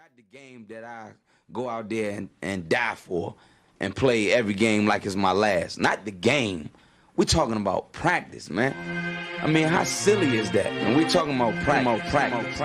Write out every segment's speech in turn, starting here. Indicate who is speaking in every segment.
Speaker 1: Not the game that I go out there and die for and play every game like it's my last. Not the game. We're talking about practice, man. I mean, how silly is that? And we're talking about practice.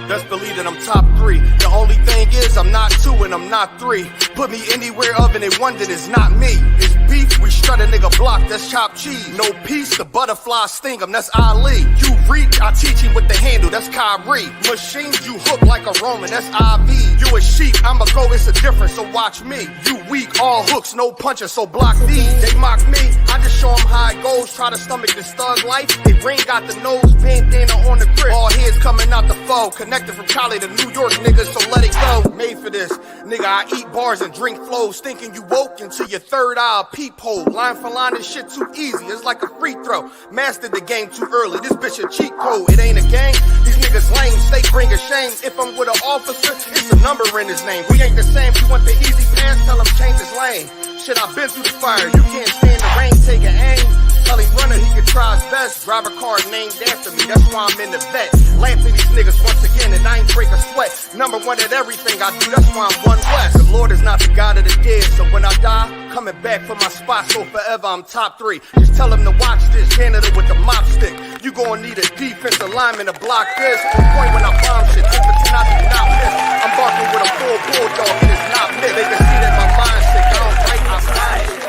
Speaker 2: Best believe that I'm top 3. The only thing is I'm not 2 and I'm not 3. Put me anywhere other than one that is not me. It's beef, we strut a nigga block, that's chopped cheese. No peace, the butterfly sting him, that's Ali. You reach, I teach him with the handle, that's Kyrie. Machines, you hook like a Roman, that's IV. You a sheep, I'ma go, it's a difference, so watch me. You weak, all hooks, no punches, so block these. They mock me, I just show them how it goes. Try to stomach this thug life. They ring got the nose, bandana on the grip. All heads coming out the foe. Connected from Cali to New York, niggas, so let it go. Made for this, nigga, I eat bars and drink flows. Thinking you woke into your third eye peephole. Line for line, this shit too easy, it's like a free throw. Mastered the game too early, this bitch a cheat code. It ain't a game, these niggas lame, they bring a shame. If I'm with an officer, it's a number in his name. We ain't the same, you want the easy pass, tell him change his lane. Shit, I've been through the fire, you can't stand the rain, take an aim. Tell him runner, he can try his best. Drive a car named after me, that's why I'm in the vet. Laugh at these niggas once again, and I ain't break a sweat. Number one at everything I do, that's why I'm one west. The Lord is not the God of the dead, so when I die, coming back for my spot, so forever I'm top 3. Just tell him to watch this, janitor with the mop stick. You gon' need a defensive lineman to block this. On point when I bomb shit, Overton I do not miss. I'm barking with a full bulldog, and it's not mid. They can see that my mind's sick, I don't fight, I fly shit.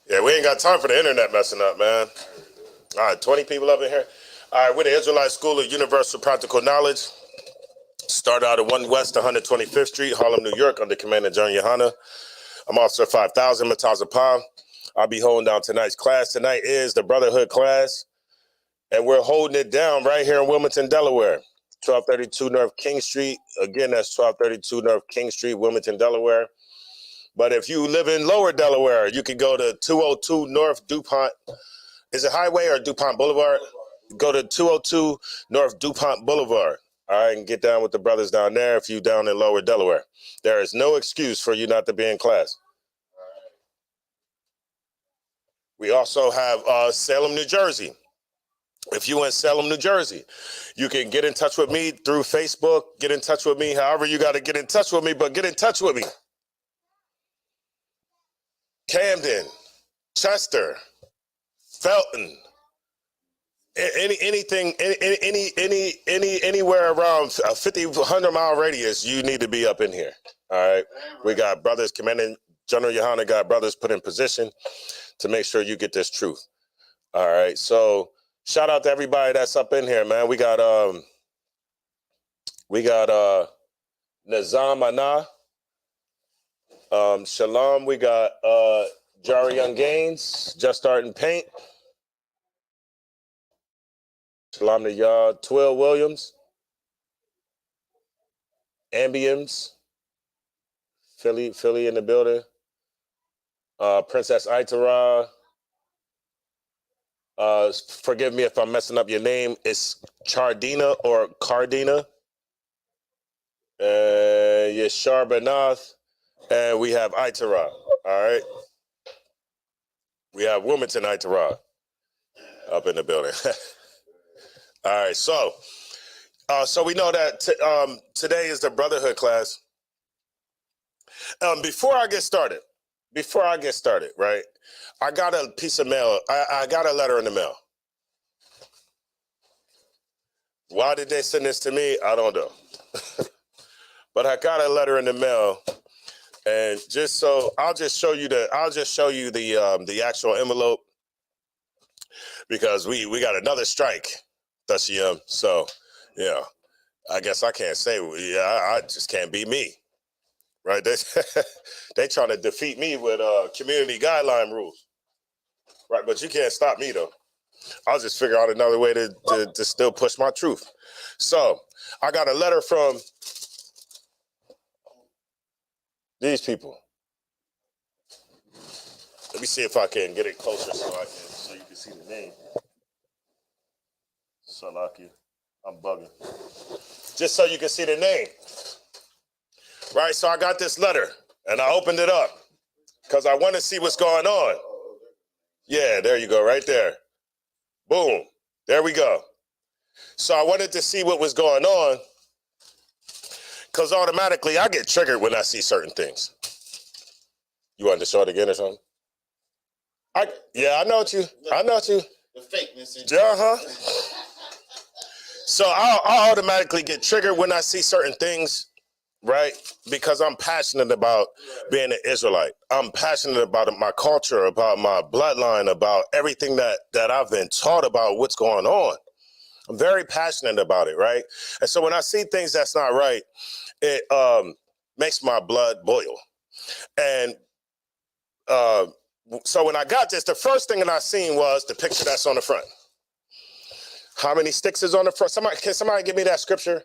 Speaker 3: Yeah, we ain't got time for the internet messing up, man. All right, 20 people up in here. All right, we're the Israelite School of Universal Practical Knowledge. Start out at 1 West 125th Street, Harlem, New York, under Commander John Yohana. I'm Officer 5000, Mataza Palm. I'll be holding down tonight's class. Tonight is the Brotherhood class, and we're holding it down right here in Wilmington, Delaware. 1232 North King Street. Again, that's 1232 North King Street, Wilmington, Delaware. But if you live in Lower Delaware, you can go to 202 North DuPont. Is it Highway or DuPont Boulevard? Go to 202 North DuPont Boulevard. All right, and get down with the brothers down there if you down in Lower Delaware. There is no excuse for you not to be in class. We also have Salem, New Jersey. If you in Salem, New Jersey, you can get in touch with me through Facebook. Get in touch with me however you got to get in touch with me, but get in touch with me. Camden, Chester, Felton, anywhere around a 100 mile radius, you need to be up in here. All right, we got brothers. Commanding General Yohana got brothers put in position to make sure you get this truth. All right, so shout out to everybody that's up in here, man. We got Nizam Anna. Shalom, we got Jari Young Gaines, just starting paint. Shalom to y'all, Twill Williams, Ambience, Philly in the building. Princess Aitara. Forgive me if I'm messing up your name. It's Chardina or Cardina. Yeshar Banath. And we have Aitara, all right? We have Wilmington Aitara up in the building. All right, so we know that today is the Brotherhood class. Before I get started, right, I got a piece of mail. I got a letter in the mail. Why did they send this to me? I don't know. But I got a letter in the mail. And I'll just show you the actual envelope, because we got another strike, Thashiyam. So, yeah, I guess I can't say, I just can't be me, right? They trying to defeat me with community guideline rules, right? But you can't stop me though. I'll just figure out another way to still push my truth. So I got a letter from these people. Let me see if I can get it closer so you can see the name. Salaki. I'm bugging. Just so you can see the name. Right, so I got this letter, and I opened it up, because I want to see what's going on. Yeah, there you go, right there. Boom, there we go. So I wanted to see what was going on, because automatically I get triggered when I see certain things. You want to show it again or something? Yeah, I know what you.
Speaker 4: The fakeness.
Speaker 3: So I automatically get triggered when I see certain things, right? Because I'm passionate about being an Israelite. I'm passionate about my culture, about my bloodline, about everything that I've been taught about what's going on. I'm very passionate about it, right? And so when I see things that's not right, it makes my blood boil. And so when I got this, the first thing that I seen was the picture that's on the front. How many sticks is on the front? Can somebody give me that scripture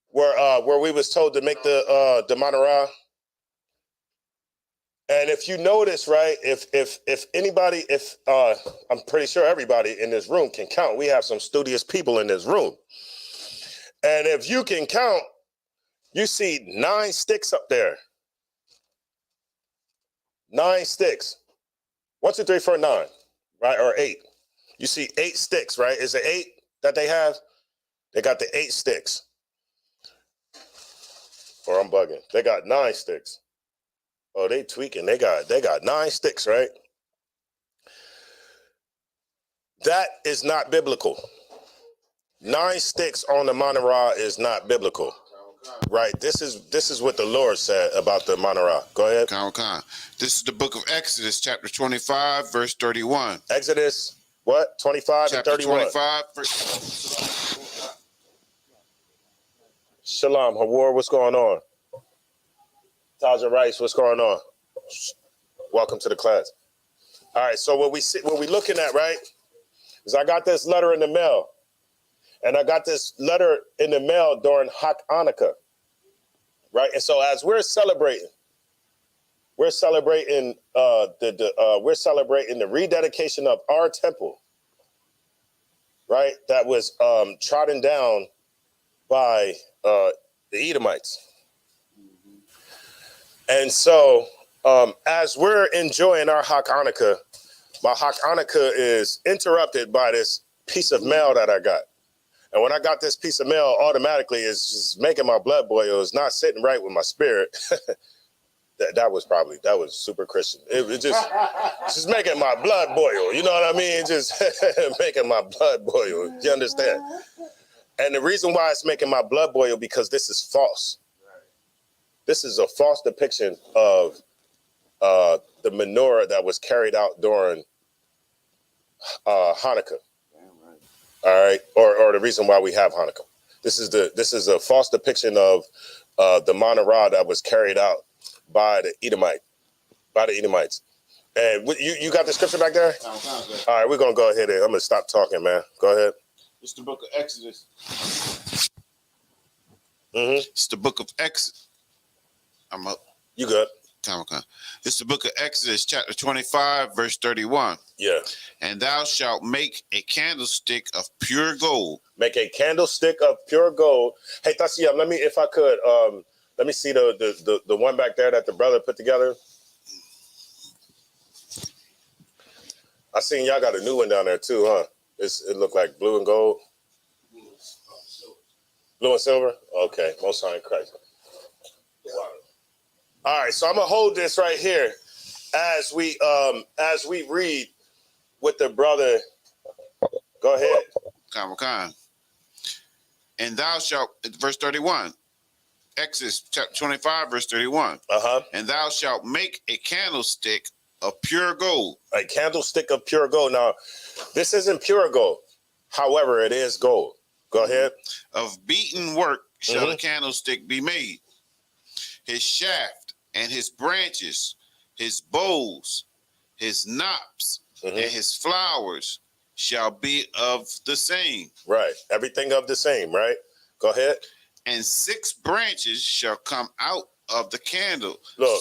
Speaker 3: where we was told to make the menorah? And if you notice, right, if anybody, I'm pretty sure everybody in this room can count. We have some studious people in this room. And if you can count, you see 9 sticks up there. 9 sticks. 1, 2, 3, 4, 9, right? Or 8. You see 8 sticks, right? Is it 8 that they have? They got the 8 sticks. Or I'm bugging. They got 9 sticks. Oh, they tweaking. They got 9 sticks, right? That is not biblical. 9 sticks on the menorah is not biblical. Right. This is what the Lord said about the menorah. Go ahead.
Speaker 4: This is the book of Exodus, chapter 25, verse 31.
Speaker 3: Exodus, what? 25
Speaker 4: chapter
Speaker 3: and 31.
Speaker 4: 25, verse...
Speaker 3: Shalom, Hawar, what's going on? Taja Rice, what's going on? Welcome to the class. All right, so what we looking at, right, is I got this letter in the mail. And I got this letter in the mail during Hanukkah, right? And so as we're celebrating the rededication of our temple, right? That was trodden down by the Edomites. And so as we're enjoying our Hanukkah, my Hanukkah is interrupted by this piece of mail that I got. And when I got this piece of mail, automatically it's just making my blood boil. It's not sitting right with my spirit. that was super Christian. It just making my blood boil. You know what I mean? Just making my blood boil. You understand? And the reason why it's making my blood boil, because this is false. This is a false depiction of the menorah that was carried out during Hanukkah. All right, or the reason why we have Hanukkah. This is a false depiction of the menorah that was carried out by the Edomites. And you got the scripture back there? All right, we're gonna go ahead and I'm gonna stop talking, man. Go ahead.
Speaker 4: It's the book of Exodus.
Speaker 3: It's
Speaker 4: the book of Exodus. I'm up.
Speaker 3: You good?
Speaker 4: It's the book of Exodus, chapter 25, verse 31.
Speaker 3: Yeah.
Speaker 4: And thou shalt make a candlestick of pure gold.
Speaker 3: Make a candlestick of pure gold. Hey, Tasia, let me see the one back there that the brother put together. I seen y'all got a new one down there too, huh? It looked like blue and gold. Blue and silver? Okay, Most High in Christ. Wow. All right, so I'm gonna hold this right here as we read with the brother. Go ahead.
Speaker 4: And thou shalt, verse 31, Exodus chapter 25, verse 31. And thou shalt make a candlestick of pure gold.
Speaker 3: A candlestick of pure gold. Now, this isn't pure gold. However, it is gold. Go ahead.
Speaker 4: Of beaten work shall the candlestick be made. His shaft and his branches, his bowls, his knops, and his flowers shall be of the same.
Speaker 3: Right. Everything of the same, right? Go ahead.
Speaker 4: And 6 branches shall come out of the candle.
Speaker 3: Look.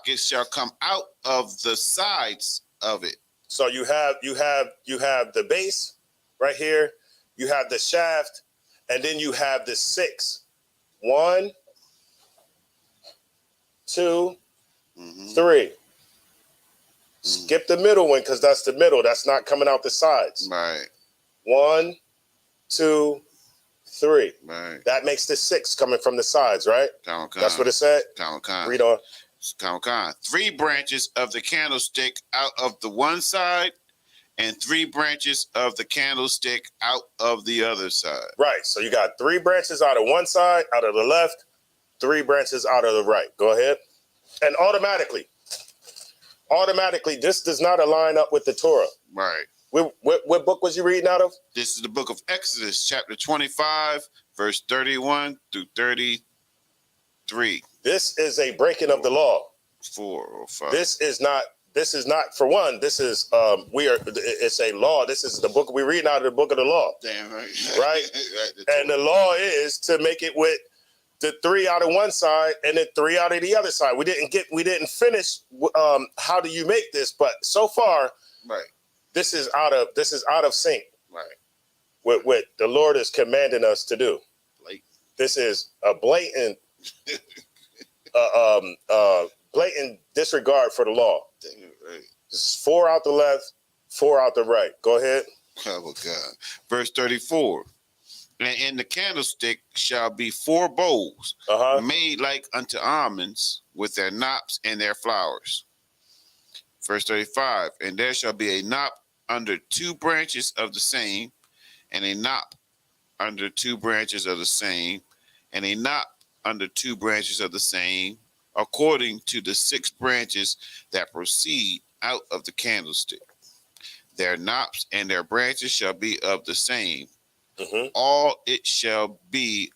Speaker 4: It shall come out of the sides of it.
Speaker 3: So you have the base right here. You have the shaft, And then you have the 6. 1, 2, 3. Skip the middle one because that's the middle. That's not coming out the sides.
Speaker 4: Right.
Speaker 3: 1, 2, 3.
Speaker 4: Right.
Speaker 3: That makes the 6 coming from the sides, right? That's what it said? Read on.
Speaker 4: 3 branches of the candlestick out of the one side, and 3 branches of the candlestick out of the other side.
Speaker 3: Right. So you got 3 branches out of one side, out of the left, 3 branches out of the right. Go ahead. And automatically, this does not align up with the Torah.
Speaker 4: Right.
Speaker 3: What book was you reading out of?
Speaker 4: This is the book of Exodus, chapter 25, verse 31 through 33.
Speaker 3: This is a breaking of the law.
Speaker 4: 4 or 5.
Speaker 3: This is not, for one, this is, it's a law. This is the book we read out of the book of the law.
Speaker 4: Damn right.
Speaker 3: Right? And the law is to make it with the 3 out of one side and the 3 out of the other side. We didn't finish how do you make this, but so far,
Speaker 4: right.
Speaker 3: This is out of sync.
Speaker 4: Right.
Speaker 3: With what the Lord is commanding us to do.
Speaker 4: Blatant.
Speaker 3: This is a blatant blatant disregard for the law.
Speaker 4: Right.
Speaker 3: It's 4 out the left, 4 out the right. Go ahead.
Speaker 4: Oh God. Verse 34. And in the candlestick shall be 4 bowls made like unto almonds with their knops and their flowers. Verse 35. And there shall be a knop under 2 branches of the same, and a knop under 2 branches of the same, and a knop under 2 branches of the same, according to the 6 branches that proceed out of the candlestick. Their knops and their branches shall be of the same. All it shall be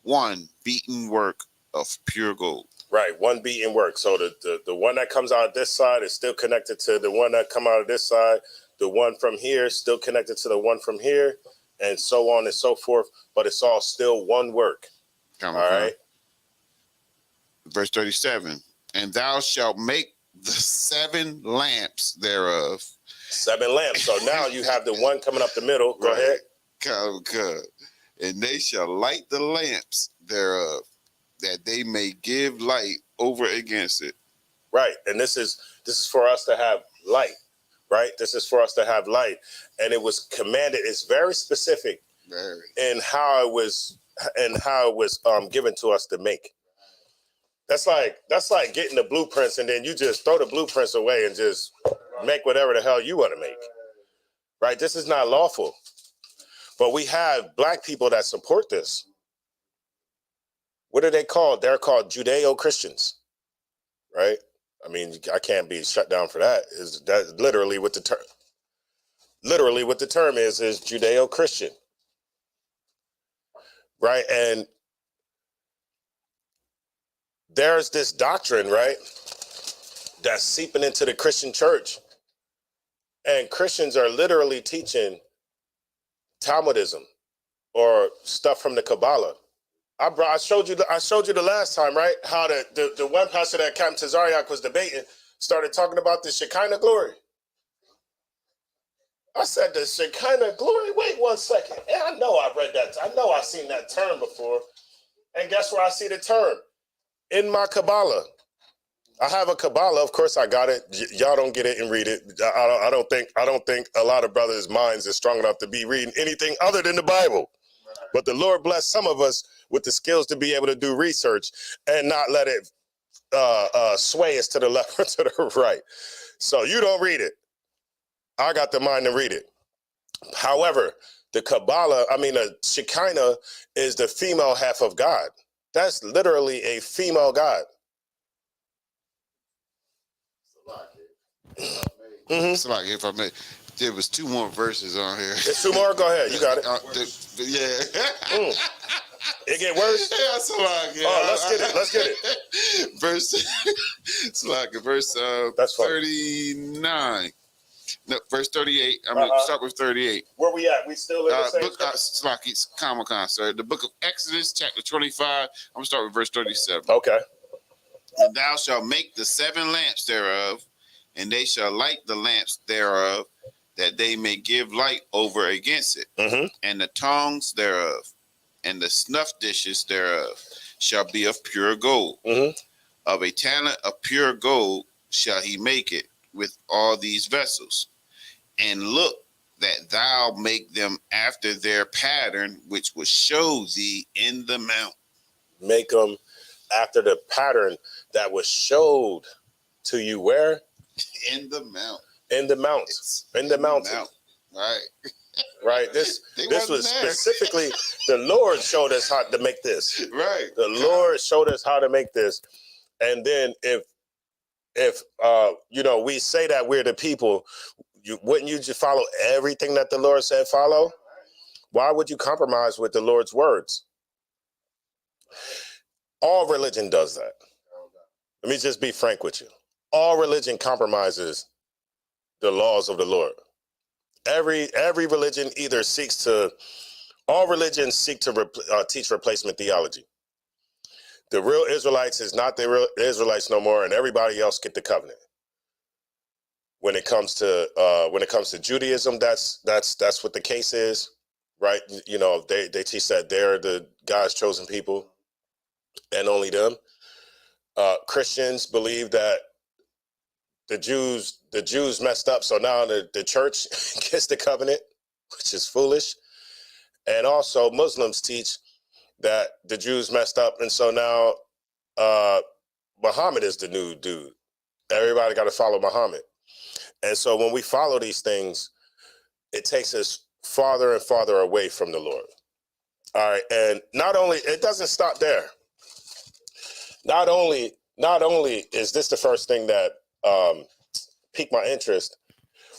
Speaker 4: one beaten work of pure gold. Right, one beaten work. So the one that comes out of this side is still connected to the one that come out of this side. The one from here is still connected to the one from here, and so on and so forth. But it's all still one work. All right. Verse 37. And thou shalt make the 7 lamps thereof. 7 lamps. So now you have the one coming up the middle. Go ahead. And they shall light the lamps thereof, that they may give light over against it. Right. And this is for us to have light. Right. This is for us to have light. And it was commanded. It's very specific in how it was given to us to make. That's like getting the blueprints and then you just throw the blueprints away and just make whatever the hell you want to make. Right. This is not lawful. But we have black people that support this. What are they called? They're called Judeo-Christians, right? I mean, I can't be shut down for that. Is that literally what the term? Literally, what the term is Judeo-Christian, right? And there's this doctrine, right, that's seeping into the Christian church, and Christians are literally teaching Talmudism or stuff from the Kabbalah. I showed you the last time, right? How the one pastor that Captain Tazariak was debating started talking about the Shekinah glory. I said the Shekinah glory. Wait 1 second. And I know I read that. I know I've seen that term before. And guess where I see the term? In my Kabbalah. I have a Kabbalah. Of course, I got it. Y'all don't get it and read it. I don't think a lot of brothers' minds is strong enough to be reading anything other than the Bible. But the Lord bless some of us with the skills to be able to do research and not let it sway us to the left or to the right. So you don't read it. I got the mind to read it. However, the Kabbalah, the Shekinah is the female half of God. That's literally a female God. It's like, if I may, there was 2 more verses on here.
Speaker 3: There's 2 more? Go ahead. You got it.
Speaker 4: Yeah.
Speaker 3: It get worse?
Speaker 4: Yeah, it's like, yeah.
Speaker 3: Oh, let's get it.
Speaker 4: Verse
Speaker 3: That's
Speaker 4: 39. No, verse 38. I'm going to start with 38.
Speaker 3: Where we at? We still in the same
Speaker 4: it's Comic-Con, sir. The book of Exodus, chapter 25. I'm going to start with verse 37.
Speaker 3: Okay.
Speaker 4: And thou shalt make the 7 lamps thereof, and they shall light the lamps thereof, that they may give light over against it, and the tongues thereof, and the snuff dishes thereof shall be of pure gold. Of a talent of pure gold shall he make it with all these vessels. And look that thou make them after their pattern, which was show thee in the mount.
Speaker 3: Make them after the pattern that was showed to you where?
Speaker 4: In the mount.
Speaker 3: In the mount. In the mountain.
Speaker 4: Right.
Speaker 3: Right. This was specifically the Lord showed us how to make this.
Speaker 4: Right.
Speaker 3: The Lord showed us how to make this. And then if we say that we're the people, wouldn't you just follow everything that the Lord said follow? Why would you compromise with the Lord's words? All religion does that. Let me just be frank with you. All religion compromises the laws of the Lord. Every religion either all religions seek to teach replacement theology. The real Israelites is not the real Israelites no more, and everybody else get the covenant. When it comes to Judaism, that's what the case is, right? They teach that they're the God's chosen people, and only them. Christians believe that the Jews messed up, so now the church gets the covenant, which is foolish. And also Muslims teach that the Jews messed up, and so now Muhammad is the new dude. Everybody got to follow Muhammad. And so when we follow these things, it takes us farther and farther away from the Lord. All right, and not only it doesn't stop there. Not only is this the first thing that piqued my interest,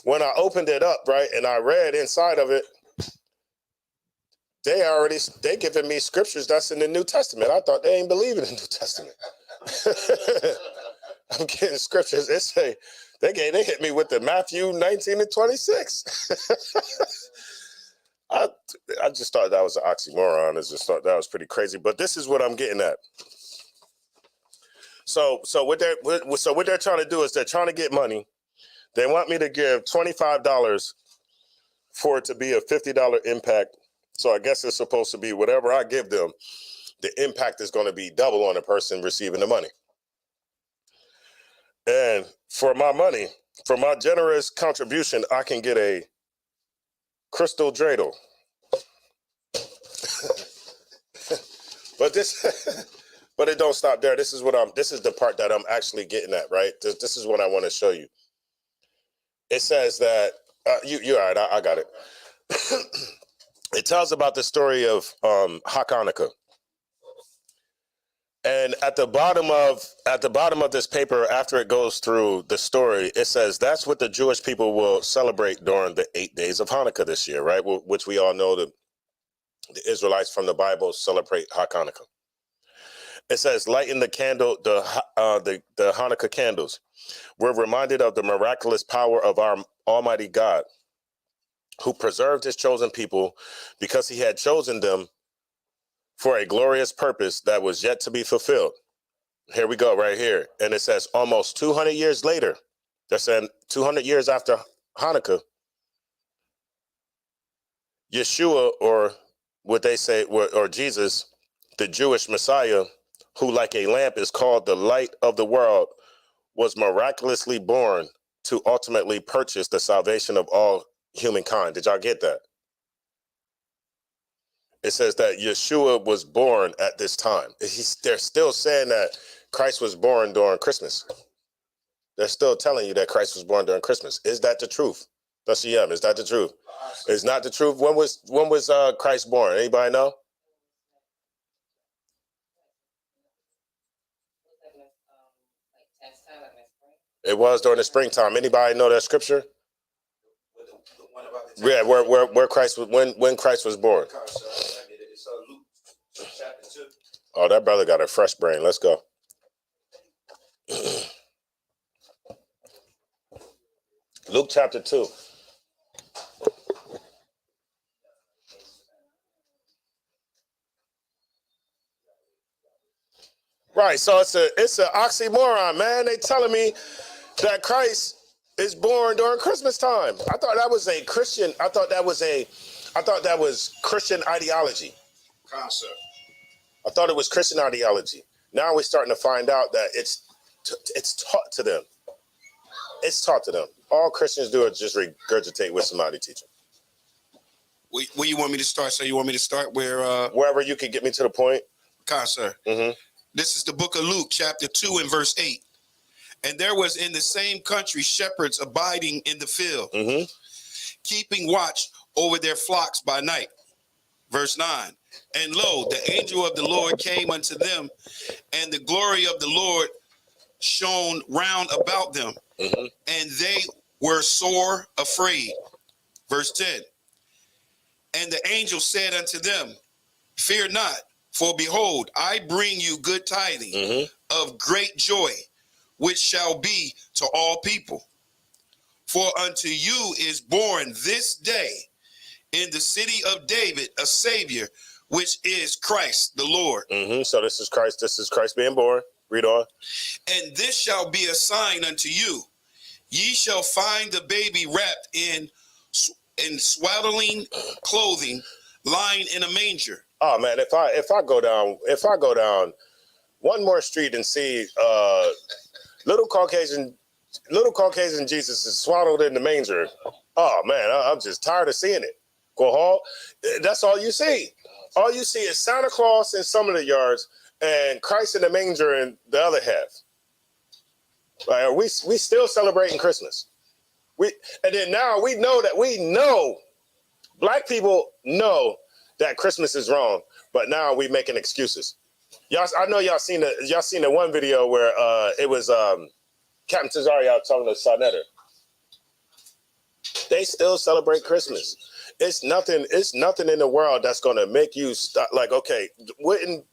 Speaker 3: when I opened it up, right, and I read inside of it, they giving me scriptures that's in the New Testament. I thought they ain't believing in the New Testament. I'm getting scriptures. They hit me with the Matthew 19 and 26. I just thought that was an oxymoron. I just thought that was pretty crazy. But this is what I'm getting at. So what they're trying to do is they're trying to get money. They want me to give $25 for it to be a $50 impact. So I guess it's supposed to be whatever I give them, the impact is going to be double on the person receiving the money. And for my money, for my generous contribution, I can get a crystal dreidel. But it don't stop there. This is the part that I'm actually getting at, right? This is what I want to show you. It says that you're all right. I got it. It tells about the story of Hanukkah. And at the bottom of this paper, after it goes through the story, it says that's what the Jewish people will celebrate during the 8 days of Hanukkah this year, right? Which we all know the Israelites from the Bible celebrate Hanukkah. It says, lighten the candle, the Hanukkah candles. We're reminded of the miraculous power of our Almighty God, who preserved his chosen people because he had chosen them for a glorious purpose that was yet to be fulfilled. Here we go, right here. And it says almost 200 years later, they're saying 200 years after Hanukkah, Yeshua, or what they say, or Jesus, the Jewish Messiah, who like a lamp is called the light of the world, was miraculously born to ultimately purchase the salvation of all humankind. Did y'all get that? It says that Yeshua was born at this time. They're still saying that Christ was born during Christmas. They're still telling you that Christ was born during Christmas. Is that the truth? Is that the truth? It's not the truth. When was Christ born? Anybody know? It was during the springtime. Anybody know that scripture? Yeah, where Christ was, when Christ was born. Oh, that brother got a fresh brain. Let's go. Luke chapter 2. Right, so it's an oxymoron, man. They telling me that Christ is born during Christmas time. I thought that was Christian ideology,
Speaker 4: Concept.
Speaker 3: I thought it was Christian ideology. Now we're starting to find out that it's taught to them. It's taught to them. All Christians do is just regurgitate what somebody teaches.
Speaker 5: Where you want me to start? So you want me to start where?
Speaker 3: Wherever you can get me to the point.
Speaker 5: Sir. This is the book of Luke, chapter 2 and verse 8. And there was in the same country shepherds abiding in the field, keeping watch over their flocks by night. Verse 9. And lo, the angel of the Lord came unto them, and the glory of the Lord shone round about them, and they were sore afraid. Verse 10. And the angel said unto them, fear not, for behold, I bring you good tidings of great joy, which shall be to all people. For unto you is born this day in the city of David a Savior, which is Christ the Lord.
Speaker 3: So this is Christ. This is Christ being born. Read on.
Speaker 5: And this shall be a sign unto you. Ye shall find the baby wrapped in swaddling clothing, lying in a manger.
Speaker 3: Oh man, if I go down one more street and see little Caucasian Jesus is swaddled in the manger, oh man, I'm just tired of seeing it. Go home. That's all you see. All you see is Santa Claus in some of the yards and Christ in the manger in the other half. Like, we still celebrating Christmas. And then now we know black people know that Christmas is wrong, but now we making excuses. Y'all, I know y'all seen the one video where it was Captain Cesario talking to Sarnetter. They still celebrate Christmas. It's nothing in the world that's gonna make you stop. Like, okay, wouldn't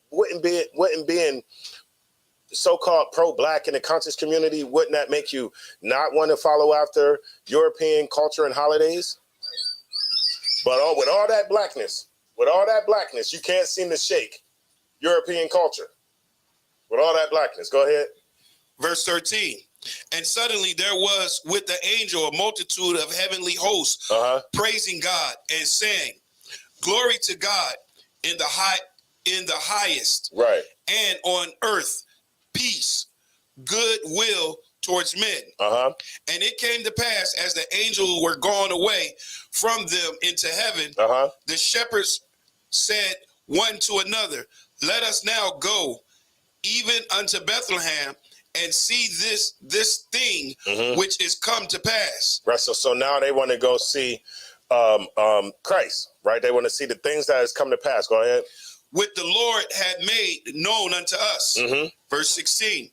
Speaker 3: being so-called pro-black in the conscious community, wouldn't that make you not want to follow after European culture and holidays? But with all that blackness, you can't seem to shake European culture. With all that blackness, go ahead.
Speaker 5: Verse 13. And suddenly there was with the angel a multitude of heavenly hosts praising God and saying, glory to God in the highest,
Speaker 3: right,
Speaker 5: and on earth peace, good will towards men. And it came to pass, as the angels were gone away from them into heaven, the shepherds said one to another, let us now go even unto Bethlehem and see this thing which is come to pass.
Speaker 3: Right. So now they want to go see Christ, right? They want to see the things that has come to pass. Go ahead.
Speaker 5: Which the Lord had made known unto us. Verse 16.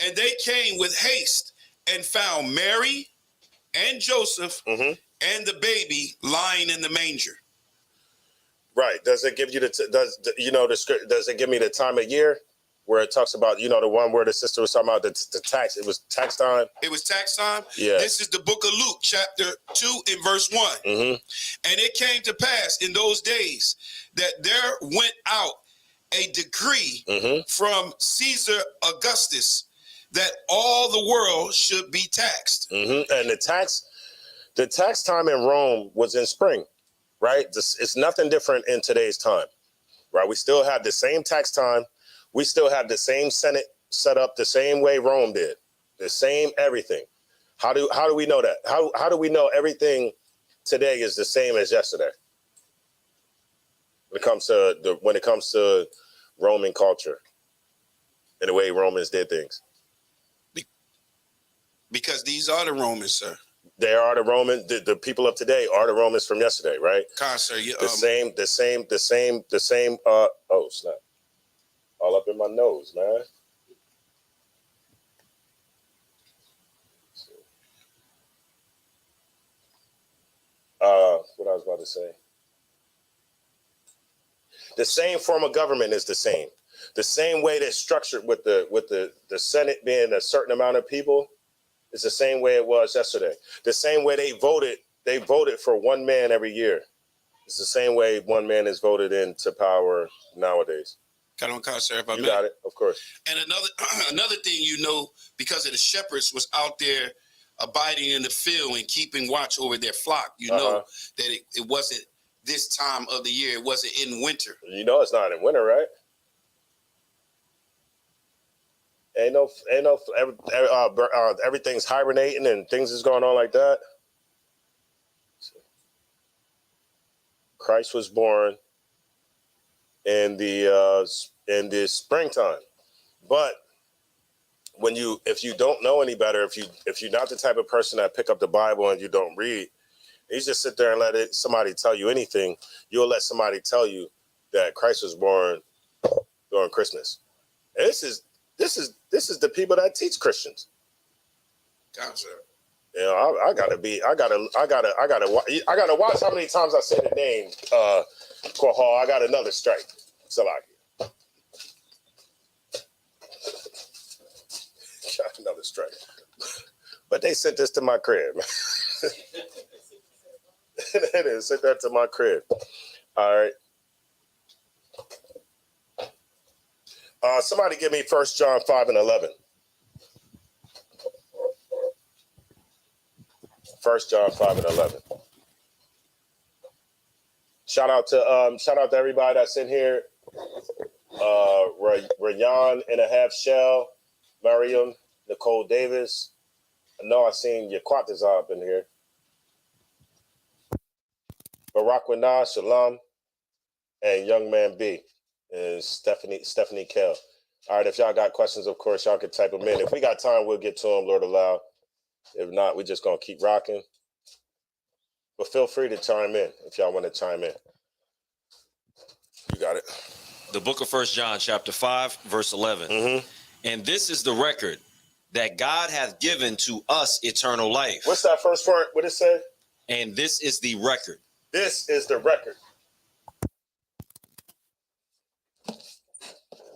Speaker 5: And they came with haste and found Mary and Joseph and the baby lying in the manger.
Speaker 3: Right. Does it give you does it give me the time of year where it talks about, the one where the sister was talking about the tax? It was tax time.
Speaker 5: It was tax time.
Speaker 3: Yeah.
Speaker 5: This is the book of Luke, chapter 2 and verse 1. And it came to pass in those days that there went out a decree from Caesar Augustus that all the world should be taxed.
Speaker 3: And the tax time in Rome was in spring, right? It's nothing different in today's time, right? We still have the same tax time. We still have the same Senate set up the same way Rome did, the same everything. How do we know that? How do we know everything today is the same as yesterday? When it comes to Roman culture and the way Romans did things.
Speaker 5: Because these are the Romans, sir.
Speaker 3: They are the Romans. The people of today are the Romans from yesterday, right?
Speaker 5: Sir,
Speaker 3: the same. Oh snap! All up in my nose, man. What I was about to say. The same form of government is the same. The same way that's structured with the Senate being a certain amount of people. It's the same way it was yesterday. The same way they voted for one man every year. It's the same way one man is voted into power nowadays.
Speaker 5: Sir, if I
Speaker 3: you
Speaker 5: may.
Speaker 3: got it, of course.
Speaker 5: And another thing, because of the shepherds was out there abiding in the field and keeping watch over their flock, that it wasn't this time of the year. It wasn't in winter.
Speaker 3: You know it's not in winter, right? Everything's hibernating and things is going on like that. Christ was born in the springtime, but if you don't know any better, if you're not the type of person that pick up the Bible and you don't read, you just sit there and let somebody tell you anything. You'll let somebody tell you that Christ was born during Christmas. And this is the people that teach Christians.
Speaker 5: Gotcha.
Speaker 3: You know, I gotta watch how many times I say the name Kohal. I got another strike. Salaki. Got another strike. But they sent this to my crib. They didn't send that to my crib. All right. Somebody give me 1 John 5:11. 1 John 5:11. Shout out to everybody that's in here. Rayan and a half shell, Mariam, Nicole Davis. I know I seen Yaquata's up in here. Barakwana, Shalom, and Young Man B is Stephanie Kell. All right, if y'all got questions, of course, y'all can type them in. If we got time, we'll get to them, Lord allow. If not, we're just going to keep rocking. But feel free to chime in if y'all want to chime in. You got it.
Speaker 6: The book of 1 John, chapter 5, verse 11.
Speaker 3: Mm-hmm.
Speaker 6: And this is the record that God hath given to us eternal life.
Speaker 3: What's that first part? What it say?
Speaker 6: And this is the record.
Speaker 3: This is the record.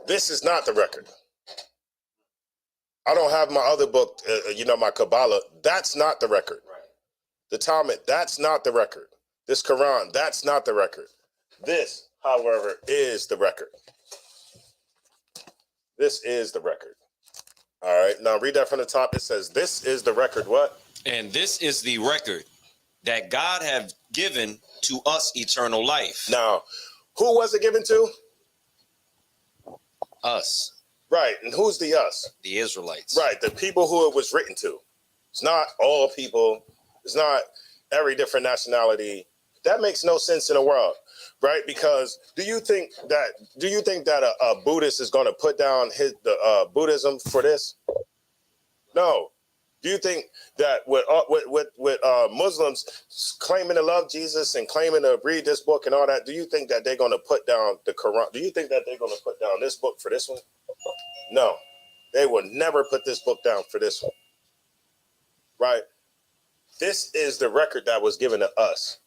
Speaker 3: This is not the record. I don't have my other book, my Kabbalah. That's not the record. Right. The Talmud, that's not the record. This Quran, that's not the record. This, however, is the record. This is the record. All right, now read that from the top. It says, this is the record, what?
Speaker 6: And this is the record that God hath given to us eternal life.
Speaker 3: Now, who was it given to?
Speaker 6: Us.
Speaker 3: Right, and who's the us?
Speaker 6: The Israelites.
Speaker 3: Right, the people who it was written to. It's not all people. It's not every different nationality. That makes no sense in the world, right? Because do you think that a Buddhist is going to put down the Buddhism for this? No. Do you think that with Muslims claiming to love Jesus and claiming to read this book and all that, do you think that they're going to put down the Quran? Do you think that they're going to put down this book for this one? No, they will never put this book down for this one. Right? This is the record that was given to us.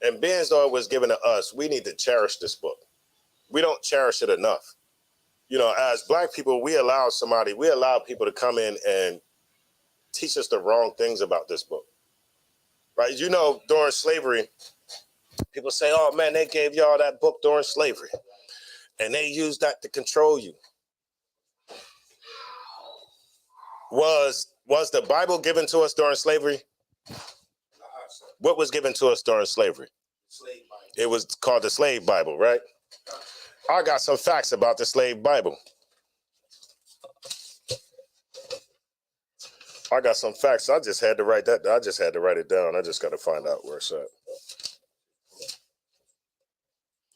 Speaker 3: And being as though it was given to us, we need to cherish this book. We don't cherish it enough. You know, as Black people, we allow people to come in and teach us the wrong things about this book. Right? You know, during slavery, people say, oh man, they gave y'all that book during slavery. And they used that to control you. Was the Bible given to us during slavery? What was given to us during slavery? It was called the Slave Bible, right? I got some facts about the Slave Bible. I got some facts. I just had to write that. I just had to write it down. I just got to find out where it's at.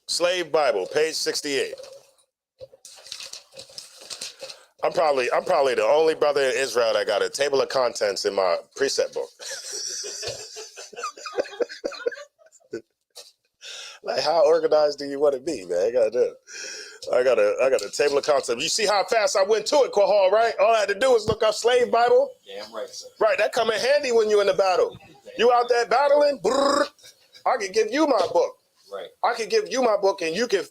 Speaker 3: Slave Bible, page 68. I'm probably the only brother in Israel that got a table of contents in my precept book. Like, how organized do you want to be, man? I got a table of contents. You see how fast I went to it, Kohal, right? All I had to do was look up Slave Bible.
Speaker 6: Damn right, sir.
Speaker 3: Right, that come in handy when you're in the battle. You out there battling? Brrr, I can give you my book.
Speaker 6: Right.
Speaker 3: I can give you my book, and you can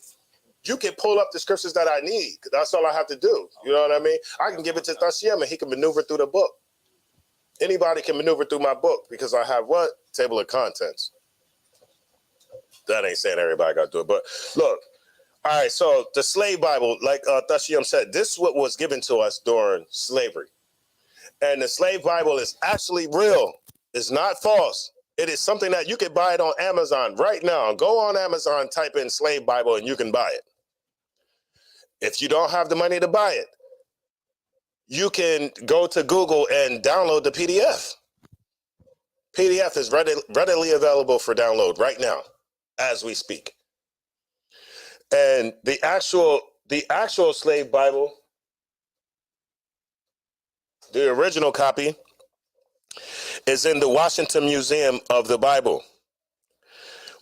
Speaker 3: pull up the scriptures that I need. That's all I have to do. You know what I mean? I can give it to Thashem, and he can maneuver through the book. Anybody can maneuver through my book because I have what? Table of contents. That ain't saying everybody got to do it. But look, all right, so the Slave Bible, like Thashem said, this is what was given to us during slavery. And the Slave Bible is actually real. It's not false. It is something that you can buy it on Amazon right now. Go on Amazon, type in Slave Bible, and you can buy it. If you don't have the money to buy it, you can go to Google and download the PDF. PDF is readily available for download right now, as we speak. And the actual Slave Bible, the original copy, is in the Washington Museum of the Bible,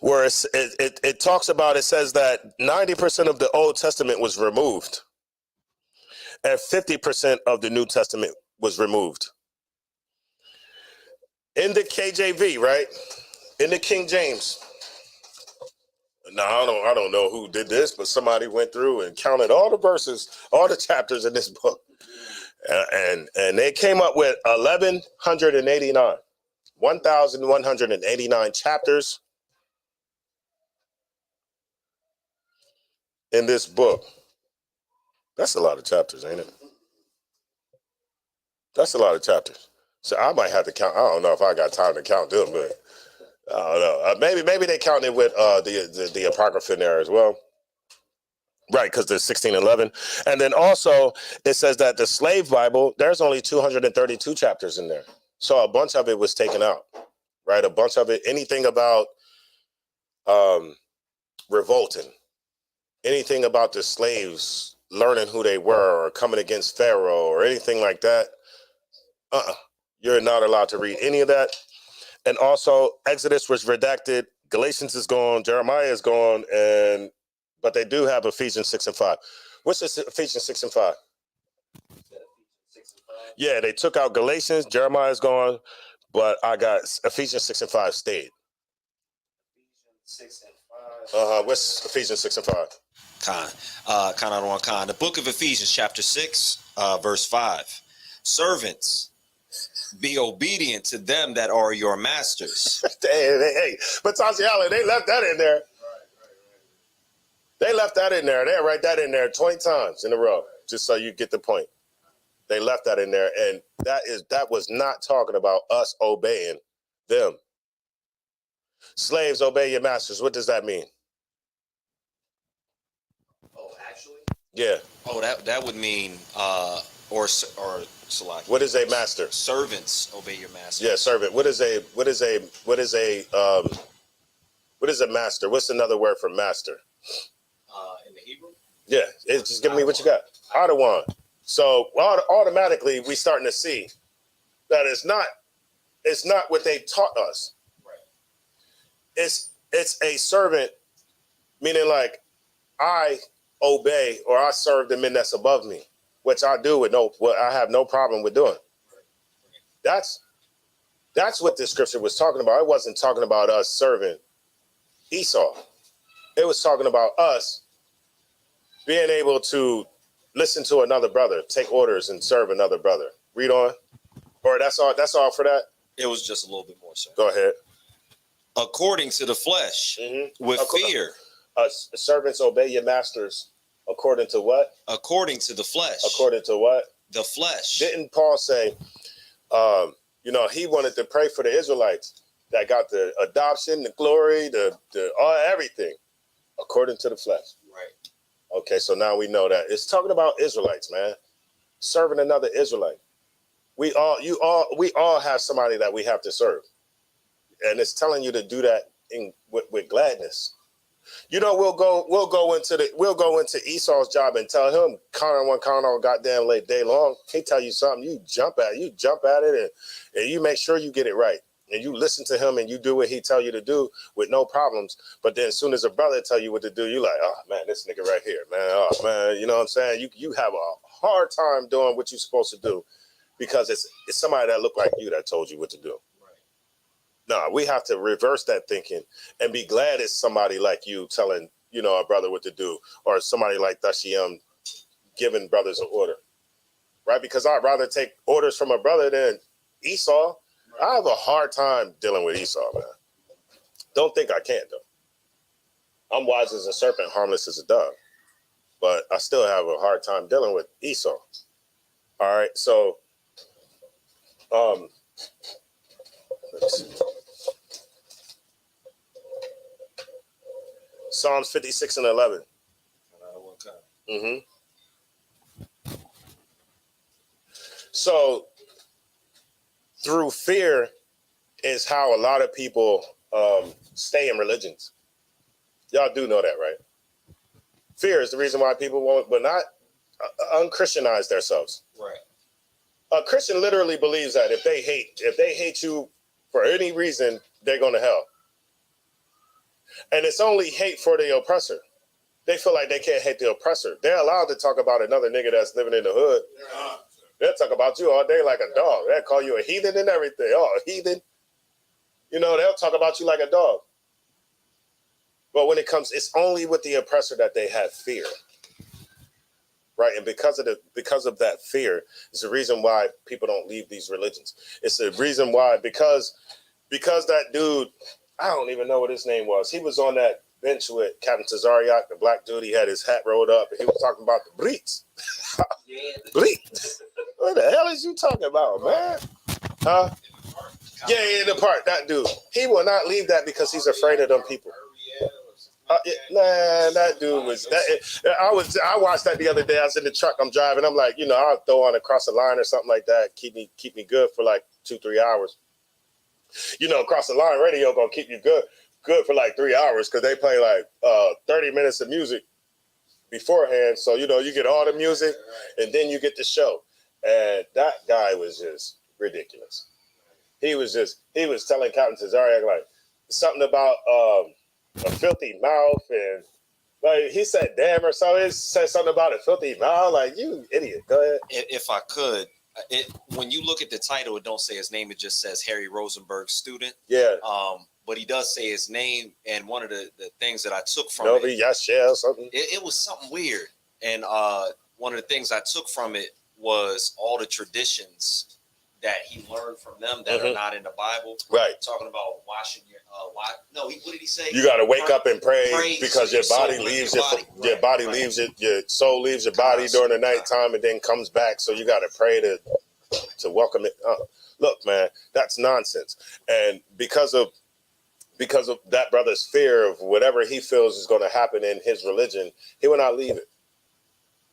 Speaker 3: where it talks about, it says that 90% of the Old Testament was removed and 50% of the New Testament was removed. In the KJV, right? In the King James. Now, I don't know who did this, but somebody went through and counted all the verses, all the chapters in this book. And they came up with 1,189 chapters in this book. That's a lot of chapters, ain't it? That's a lot of chapters. So I might have to count. I don't know if I got time to count them, but I don't know. Maybe they counted with the Apocrypha in there as well. Right, because there's 1611. And then also it says that the Slave Bible, there's only 232 chapters in there. So a bunch of it was taken out, right? A bunch of it, anything about revolting, anything about the slaves learning who they were or coming against Pharaoh or anything like that, you're not allowed to read any of that. And also Exodus was redacted, Galatians is gone, Jeremiah is gone, but they do have Ephesians 6 and 5. What's this Ephesians 6 and 5? Yeah, they took out Galatians, Jeremiah is gone, but I got Ephesians 6 and 5 stayed. Ephesians 6 and 5. What's Ephesians 6 and 5?
Speaker 6: Khan. The book of Ephesians, chapter 6, verse 5. Servants, be obedient to them that are your masters.
Speaker 3: Hey, but Tatiana, they left that in there. They left that in there. They write that in there 20 times in a row, just so you get the point. They left that in there, and that was not talking about us obeying them. Slaves, obey your masters. What does that mean?
Speaker 6: Oh, actually?
Speaker 3: Yeah.
Speaker 6: Oh, that would mean or Salaki.
Speaker 3: What is a master?
Speaker 6: Servants, obey your master.
Speaker 3: Yeah, servant. What is a master? What's another word for master?
Speaker 6: In the Hebrew?
Speaker 3: Yeah, just give me what you got. Adawan. So automatically we starting to see that it's not what they taught us.
Speaker 6: Right.
Speaker 3: It's a servant, meaning like I obey or I serve the men that's above me, which I do I have no problem with doing. That's what this scripture was talking about. It wasn't talking about us serving Esau. It was talking about us being able to listen to another brother, take orders, and serve another brother. Read on. Or that's all for that?
Speaker 6: It was just a little bit more, sir.
Speaker 3: Go ahead.
Speaker 6: According to the flesh, with fear.
Speaker 3: Servants, obey your masters according to what?
Speaker 6: According to the flesh.
Speaker 3: According to what?
Speaker 6: The flesh.
Speaker 3: Didn't Paul say, he wanted to pray for the Israelites that got the adoption, the glory, the everything according to the flesh.
Speaker 6: Right.
Speaker 3: Okay, so now we know that it's talking about Israelites, man, serving another Israelite. We all have somebody that we have to serve, and it's telling you to do that with gladness. We'll go into Esau's job and tell him count on one goddamn late day long. He tell you something, you jump at it, and you make sure you get it right. And you listen to him and you do what he tell you to do with no problems. But then as soon as a brother tell you what to do, you're like, oh man, this nigga right here, man. Oh man, you know what I'm saying? You have a hard time doing what you're supposed to do because it's somebody that look like you that told you what to do. Right. No, we have to reverse that thinking and be glad it's somebody like you telling, a brother what to do, or somebody like Thashiam giving brothers an order. Right? Because I'd rather take orders from a brother than Esau. I have a hard time dealing with Esau, man. Don't think I can't, though. I'm wise as a serpent, harmless as a dove. But I still have a hard time dealing with Esau. All right, so let's see. Psalms 56 and 11. So through fear is how a lot of people stay in religions. Y'all do know that, right? Fear is the reason why people won't, but not unchristianize themselves.
Speaker 6: Right.
Speaker 3: A Christian literally believes that if they hate you for any reason, they're going to hell. And it's only hate for the oppressor. They feel like they can't hate the oppressor. They're allowed to talk about another nigga that's living in the hood. They'll talk about you all day like a dog. They'll call you a heathen and everything. Oh, a heathen. You know, they'll talk about you like a dog. But when it comes, it's only with the oppressor that they have fear. Right? And because of that fear, it's the reason why people don't leave these religions. It's the reason why, because that dude, I don't even know what his name was. He was on that bench with Captain Tazariak, the black dude. He had his hat rolled up, and he was talking about the bleats. Bleat. What the hell is you talking about, man? Huh? Yeah, in the park, that dude. He will not leave that because he's afraid of them people. That dude was that. I watched that the other day. I was in the truck. I'm driving. I'm like, I'll throw on Across the Line or something like that. Keep me good for like 2-3 hours. Across the Line radio gonna keep you good for like 3 hours because they play like 30 minutes of music beforehand. So you get all the music and then you get the show. And that guy was just ridiculous. He was telling Captain Tazariak like something about a filthy mouth, and like he said damn or something. He said something about a filthy mouth. Like, you idiot. Go ahead.
Speaker 6: If I could, when you look at the title, it don't say his name. It just says Harry Rosenberg's student.
Speaker 3: Yeah.
Speaker 6: But he does say his name, and one of the things that I took from
Speaker 3: it, yeah, something.
Speaker 6: It was something weird, and one of the things I took from it was all the traditions that he learned from them that are not in the Bible.
Speaker 3: Right.
Speaker 6: Talking about washing your what did he say?
Speaker 3: You got to wake up and pray because your body leaves your body leaves it. Your soul leaves your body during the nighttime and then comes back. So you got to pray to welcome it. Look, man, that's nonsense. And because of that brother's fear of whatever he feels is going to happen in his religion, he will not leave it.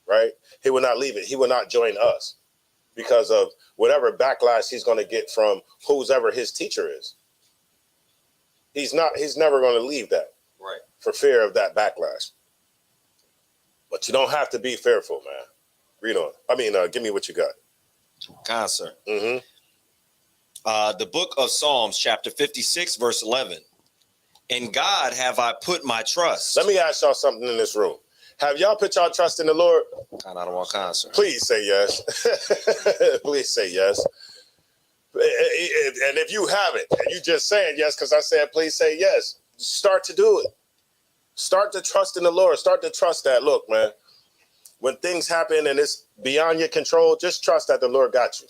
Speaker 3: Right? He will not leave it. He will not join us because of whatever backlash he's going to get from whoever his teacher is. He's never going to leave that.
Speaker 6: Right. For
Speaker 3: fear of that backlash. But you don't have to be fearful, man. Read on. Give me what you got.
Speaker 6: Concert. The book of Psalms, chapter 56, verse 11. In God have I put my trust.
Speaker 3: Let me ask y'all something in this room. Have y'all put y'all trust in the Lord?
Speaker 6: I don't want concert.
Speaker 3: Please say yes. Please say yes. And if you haven't, and you just saying yes because I said please say yes, start to do it. Start to trust in the Lord. Start to trust that. Look, man, when things happen and it's beyond your control, just trust that the Lord got you.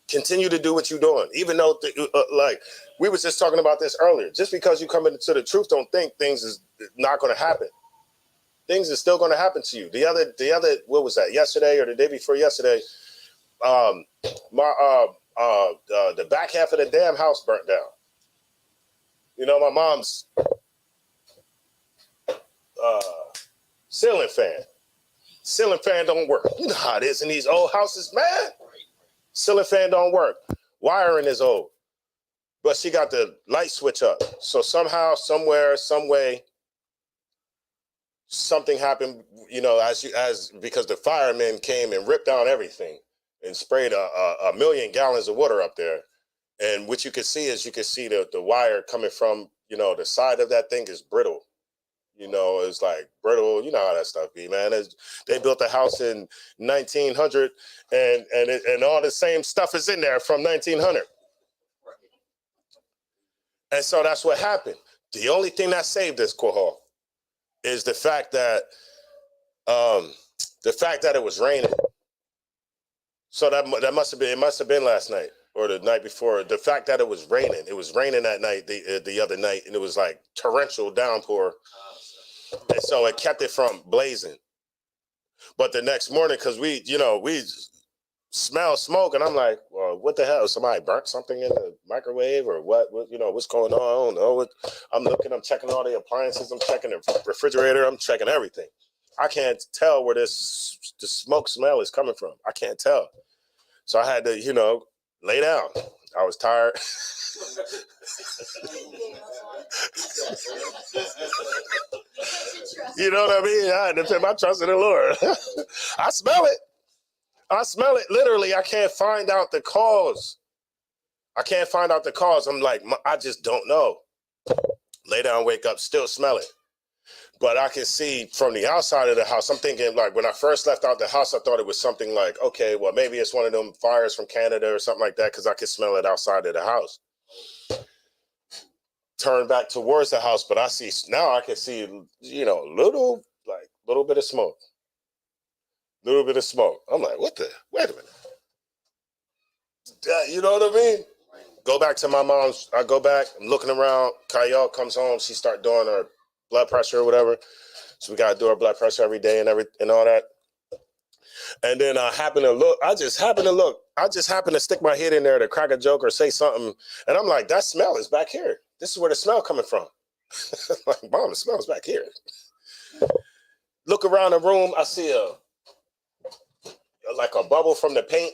Speaker 3: Continue to do what you're doing, even though, like we was just talking about this earlier. Just because you come into the truth, don't think things is not going to happen. Things are still going to happen to you. The other, what was that? Yesterday or the day before yesterday, the back half of the damn house burnt down. My mom's ceiling fan don't work. You know how it is in these old houses, man. Ceiling fan don't work. Wiring is old, but she got the light switch up. So somehow, somewhere, some way, something happened. Because the firemen came and ripped down everything and sprayed a million gallons of water up there. And what you can see is the wire coming from the side of that thing is brittle. It's like brittle. You know how that stuff be, man. They built a house in 1900, and all the same stuff is in there from 1900. And so that's what happened. The only thing that saved this, Quahal, is the fact that it was raining. So that must have been last night or the night before. The fact that it was raining that night, the other night, and it was like torrential downpour. And so it kept it from blazing. But the next morning, because we smell smoke, and I'm like, well, what the hell? Somebody burnt something in the microwave or what? You know, what's going on? I don't know. I'm looking, I'm checking all the appliances, I'm checking the refrigerator, I'm checking everything. I can't tell where the smoke smell is coming from. I can't tell. So I had to, you know, lay down. I was tired. You know what I mean? I had to put my trust in the Lord. I smell it. I smell it. Literally, I can't find out the cause. I can't find out the cause. I'm like, I just don't know. Lay down, wake up, still smell it. But I can see from the outside of the house, I'm thinking like when I first left out the house, I thought it was something like, okay, well, maybe it's one of them fires from Canada or something like that because I could smell it outside of the house. Turn back towards the house, but now I can see, you know, little bit of smoke. Little bit of smoke. I'm like, what the? Wait a minute. You know what I mean? Go back to my mom's. I go back. I'm looking around. Kyle comes home. She start doing her blood pressure or whatever. So we got to do our blood pressure every day and all that. And then I happen to look. I just happen to stick my head in there to crack a joke or say something. And I'm like, that smell is back here. This is where the smell coming from. Like, Mom, the smell is back here. Look around the room. I see like a bubble from the paint.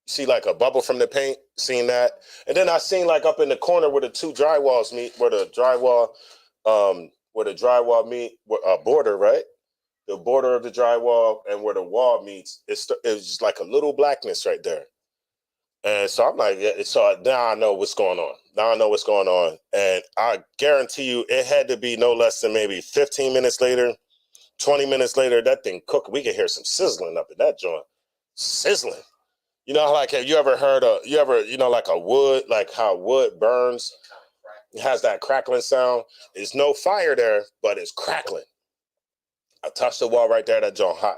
Speaker 3: See like a bubble from the paint, seen that. And then I seen like up in the corner where the two drywalls meet, where the drywall meet, border, right? The border of the drywall and where the wall meets, it's just like a little blackness right there. And so I'm like, yeah, so now I know what's going on. And I guarantee you it had to be no less than maybe 15 minutes later, 20 minutes later, that thing cooked. We could hear some sizzling up in that joint. Sizzling. You know, like, have you ever heard like a wood, like how wood burns? It has that crackling sound. There's no fire there, but it's crackling. I touched the wall right there, that joint hot.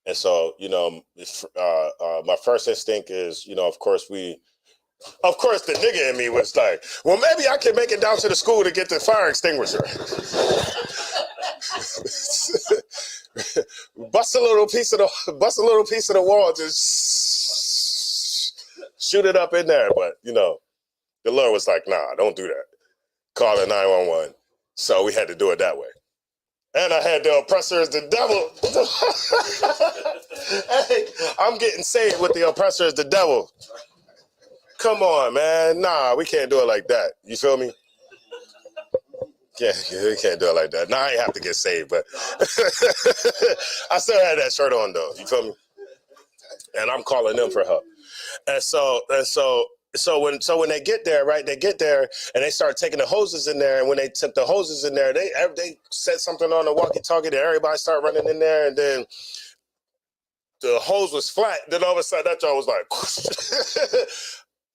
Speaker 3: And so, you know, my first instinct is, you know, of course, the nigga in me was like, well, maybe I can make it down to the school to get the fire extinguisher. Bust a little piece of the wall, just shoot it up in there. But, you know, the Lord was like, nah, don't do that. Call the 911. So we had to do it that way. And I had the oppressor as the devil. Hey, I'm getting saved with the oppressor as the devil. Come on, man. Nah, we can't do it like that. You feel me? Yeah, we can't do it like that. Nah, I ain't have to get saved, but I still had that shirt on though. You feel me? And I'm calling them for help. And so when they get there, right? They get there and they start taking the hoses in there. And when they took the hoses in there, they said something on the walkie-talkie that everybody started running in there. And then the hose was flat. Then all of a sudden that joint was like,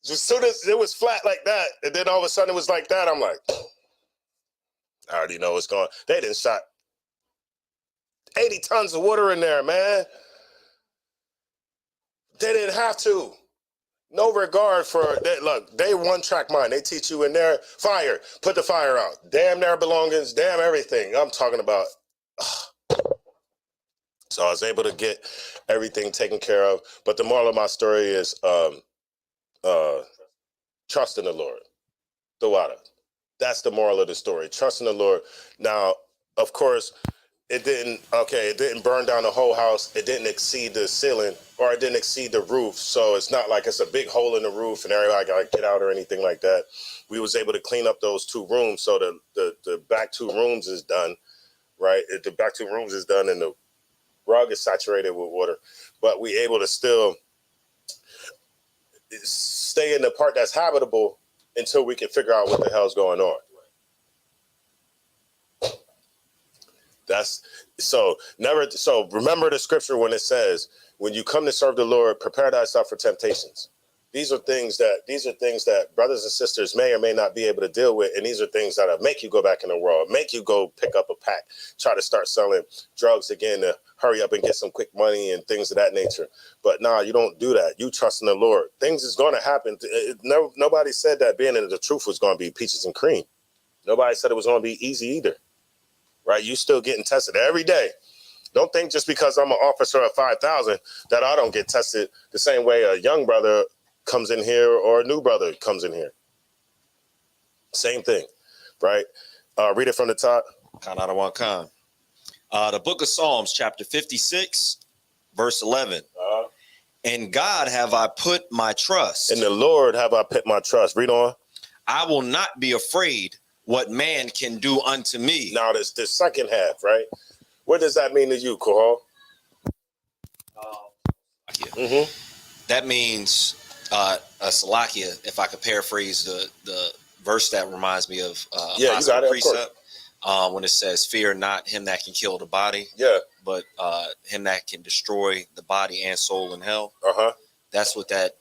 Speaker 3: as soon as it was flat like that, and then all of a sudden it was like that, I'm like, I already know what's going on. They done shot 80 tons of water in there, man. They didn't have to. No regard for that. Look, they one-track mind. They teach you in there, fire, put the fire out. Damn their belongings, damn everything. I'm talking about. So I was able to get everything taken care of. But the moral of my story is trust in the Lord. The water. That's the moral of the story. Trust in the Lord. Now, of course, it didn't burn down the whole house. It didn't exceed the ceiling, or it didn't exceed the roof. So it's not like it's a big hole in the roof and everybody got to get out or anything like that. We was able to clean up those 2 rooms. So the back 2 rooms is done, right? The back 2 rooms is done and the rug is saturated with water. But we able to still stay in the part that's habitable until we can figure out what the hell's going on. So remember the scripture when it says, when you come to serve the Lord, prepare thyself for temptations. These are things that brothers and sisters may or may not be able to deal with. And these are things that make you go back in the world, make you go pick up a pack, try to start selling drugs again to hurry up and get some quick money and things of that nature. But nah, you don't do that. You trust in the Lord. Things is going to happen. Nobody said that being in the truth was going to be peaches and cream. Nobody said it was going to be easy either. Right? You still getting tested every day. Don't think just because I'm an officer of 5,000 that I don't get tested the same way a young brother comes in here or a new brother comes in here. Same thing, right? Read it from the top.
Speaker 6: Khan out of one Khan. The book of Psalms, chapter 56, verse 11. In God have I put my trust.
Speaker 3: In the Lord have I put my trust. Read on.
Speaker 6: I will not be afraid what man can do unto me.
Speaker 3: Now, this second half, right? What does that mean to you, Kohal?
Speaker 6: That means Salakia, if I could paraphrase the verse that reminds me of
Speaker 3: you got it,
Speaker 6: precept, when it says, fear not him that can kill the body, but him that can destroy the body and soul in hell. That's what that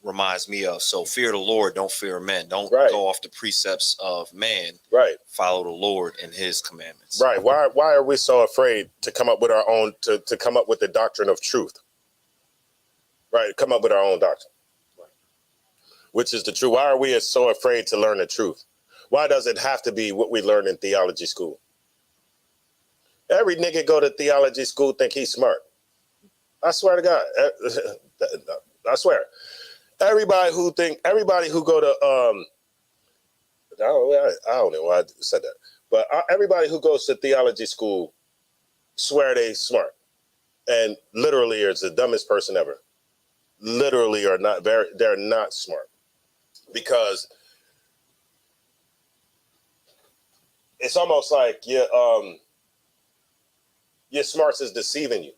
Speaker 6: reminds me of. So fear the Lord, don't fear men. Don't go off the precepts of man. Follow the Lord and his commandments.
Speaker 3: Why are we so afraid to come up with our own, to come up with the doctrine of truth? Come up with our own doctrine. Which is the truth. Why are we so afraid to learn the truth? Why does it have to be what we learn in theology school? Every nigga go to theology school think he's smart. I swear to God. I swear. Everybody who go to I don't know why I said that, but everybody who goes to theology school swear they smart, and literally is the dumbest person ever. Literally are not they're not smart, because it's almost like your smarts is deceiving you.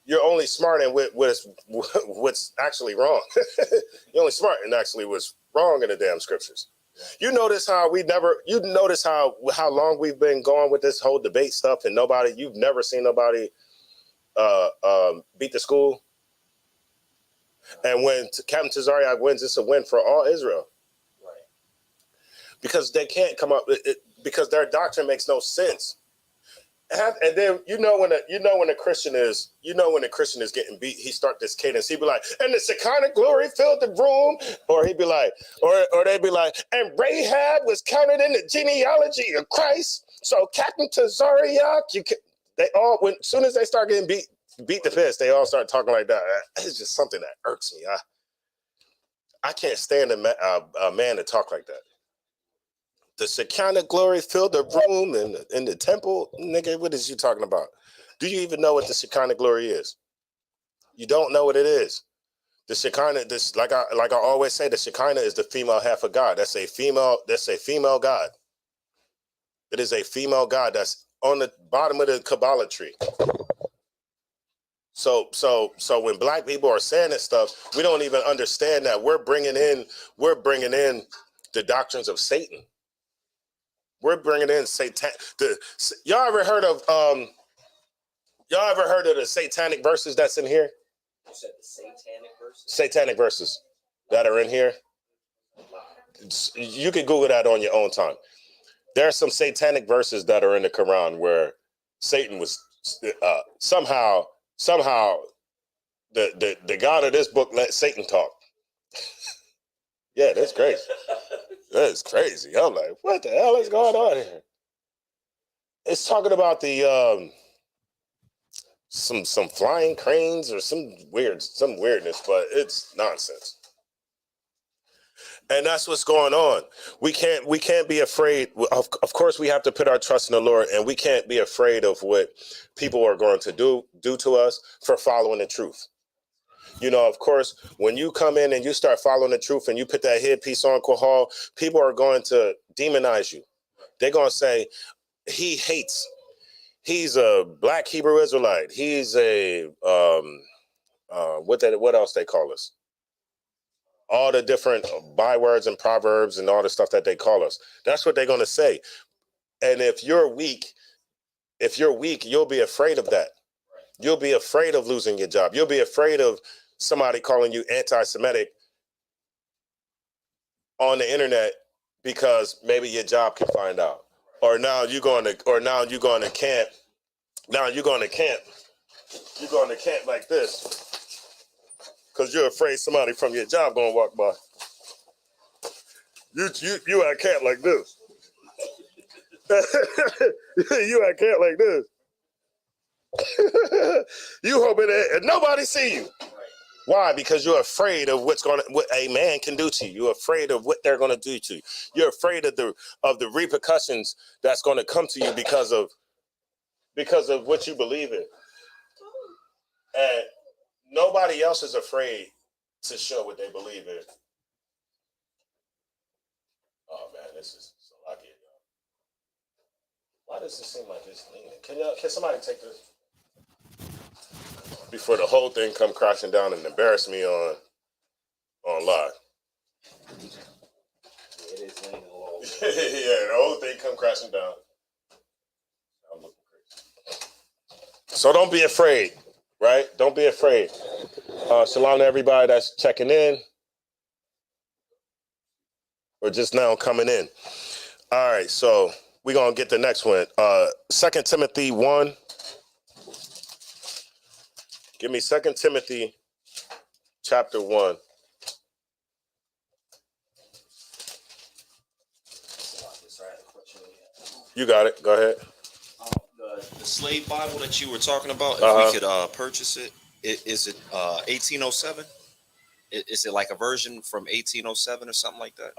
Speaker 3: You're only smart in what's actually wrong. You're only smart in actually what's wrong in the damn scriptures. You notice how how long we've been going with this whole debate stuff, and you've never seen nobody beat the school. And when Captain Tazariak wins, it's a win for all Israel. Because they can't come up because their doctrine makes no sense. And then when a Christian is getting beat, he start this cadence. He'd be like, and the Shekinah glory filled the room, or he'd be like, or they'd be like, and Rahab was counted in the genealogy of Christ. So Captain Tazariak, as soon as they start getting beat the piss, they all start talking like that. It's just something that irks me. I can't stand a man to talk like that. The Shekinah glory filled the room in the temple. Nigga, what is you talking about? Do you even know what the Shekinah glory is? You don't know what it is. The Shekinah, like I always say, the Shekinah is the female half of God. That's a female God. It is a female God that's on the bottom of the Kabbalah tree. So when black people are saying this stuff, we don't even understand that we're bringing in the doctrines of Satan. We're bringing in Satan. Y'all ever heard of the satanic verses that's in here?
Speaker 6: You said the satanic verses?
Speaker 3: Satanic verses that are in here. You can Google that on your own time. There are some satanic verses that are in the Quran where Satan was somehow the God of this book let Satan talk. Yeah, that's crazy. That's crazy. I'm like, what the hell is going on here? It's talking about the some flying cranes or some weirdness, but it's nonsense. And that's what's going on. We can't be afraid. Of course, we have to put our trust in the Lord, and we can't be afraid of what people are going to do to us for following the truth. Of course, when you come in and you start following the truth and you put that headpiece on, Kohal, people are going to demonize you. They're going to say, he's a black Hebrew Israelite. He's a, what else they call us? All the different bywords and proverbs and all the stuff that they call us. That's what they're going to say. And if you're weak, you'll be afraid of that. You'll be afraid of losing your job. You'll be afraid of somebody calling you anti-Semitic on the internet because maybe your job can find out. Or now you're going to camp. Now you're going to camp. You're going to camp like this because you're afraid somebody from your job going to walk by. You at camp like this. You at camp like this. You hoping that nobody see you. Why? Because you're afraid of what a man can do to you. You're afraid of what they're gonna do to you. You're afraid of the repercussions that's gonna come to you because of what you believe in. And nobody else is afraid to show what they believe in. Oh man, this is so lucky. Why does this seem like it's leaning? Can somebody take this before the whole thing come crashing down and embarrass me on live?
Speaker 6: It is leaning a little bit.
Speaker 3: Yeah, the whole thing come crashing down. I'm looking crazy. So don't be afraid, right? Don't be afraid. Shalom to everybody that's checking in or just now coming in. All right, so we're going to get the next one. 2 Timothy 1. Give me 2 Timothy chapter 1. You got it. Go ahead.
Speaker 6: The slave Bible that you were talking about, if we could purchase it, is it 1807? Is it like a version from 1807 or something like that?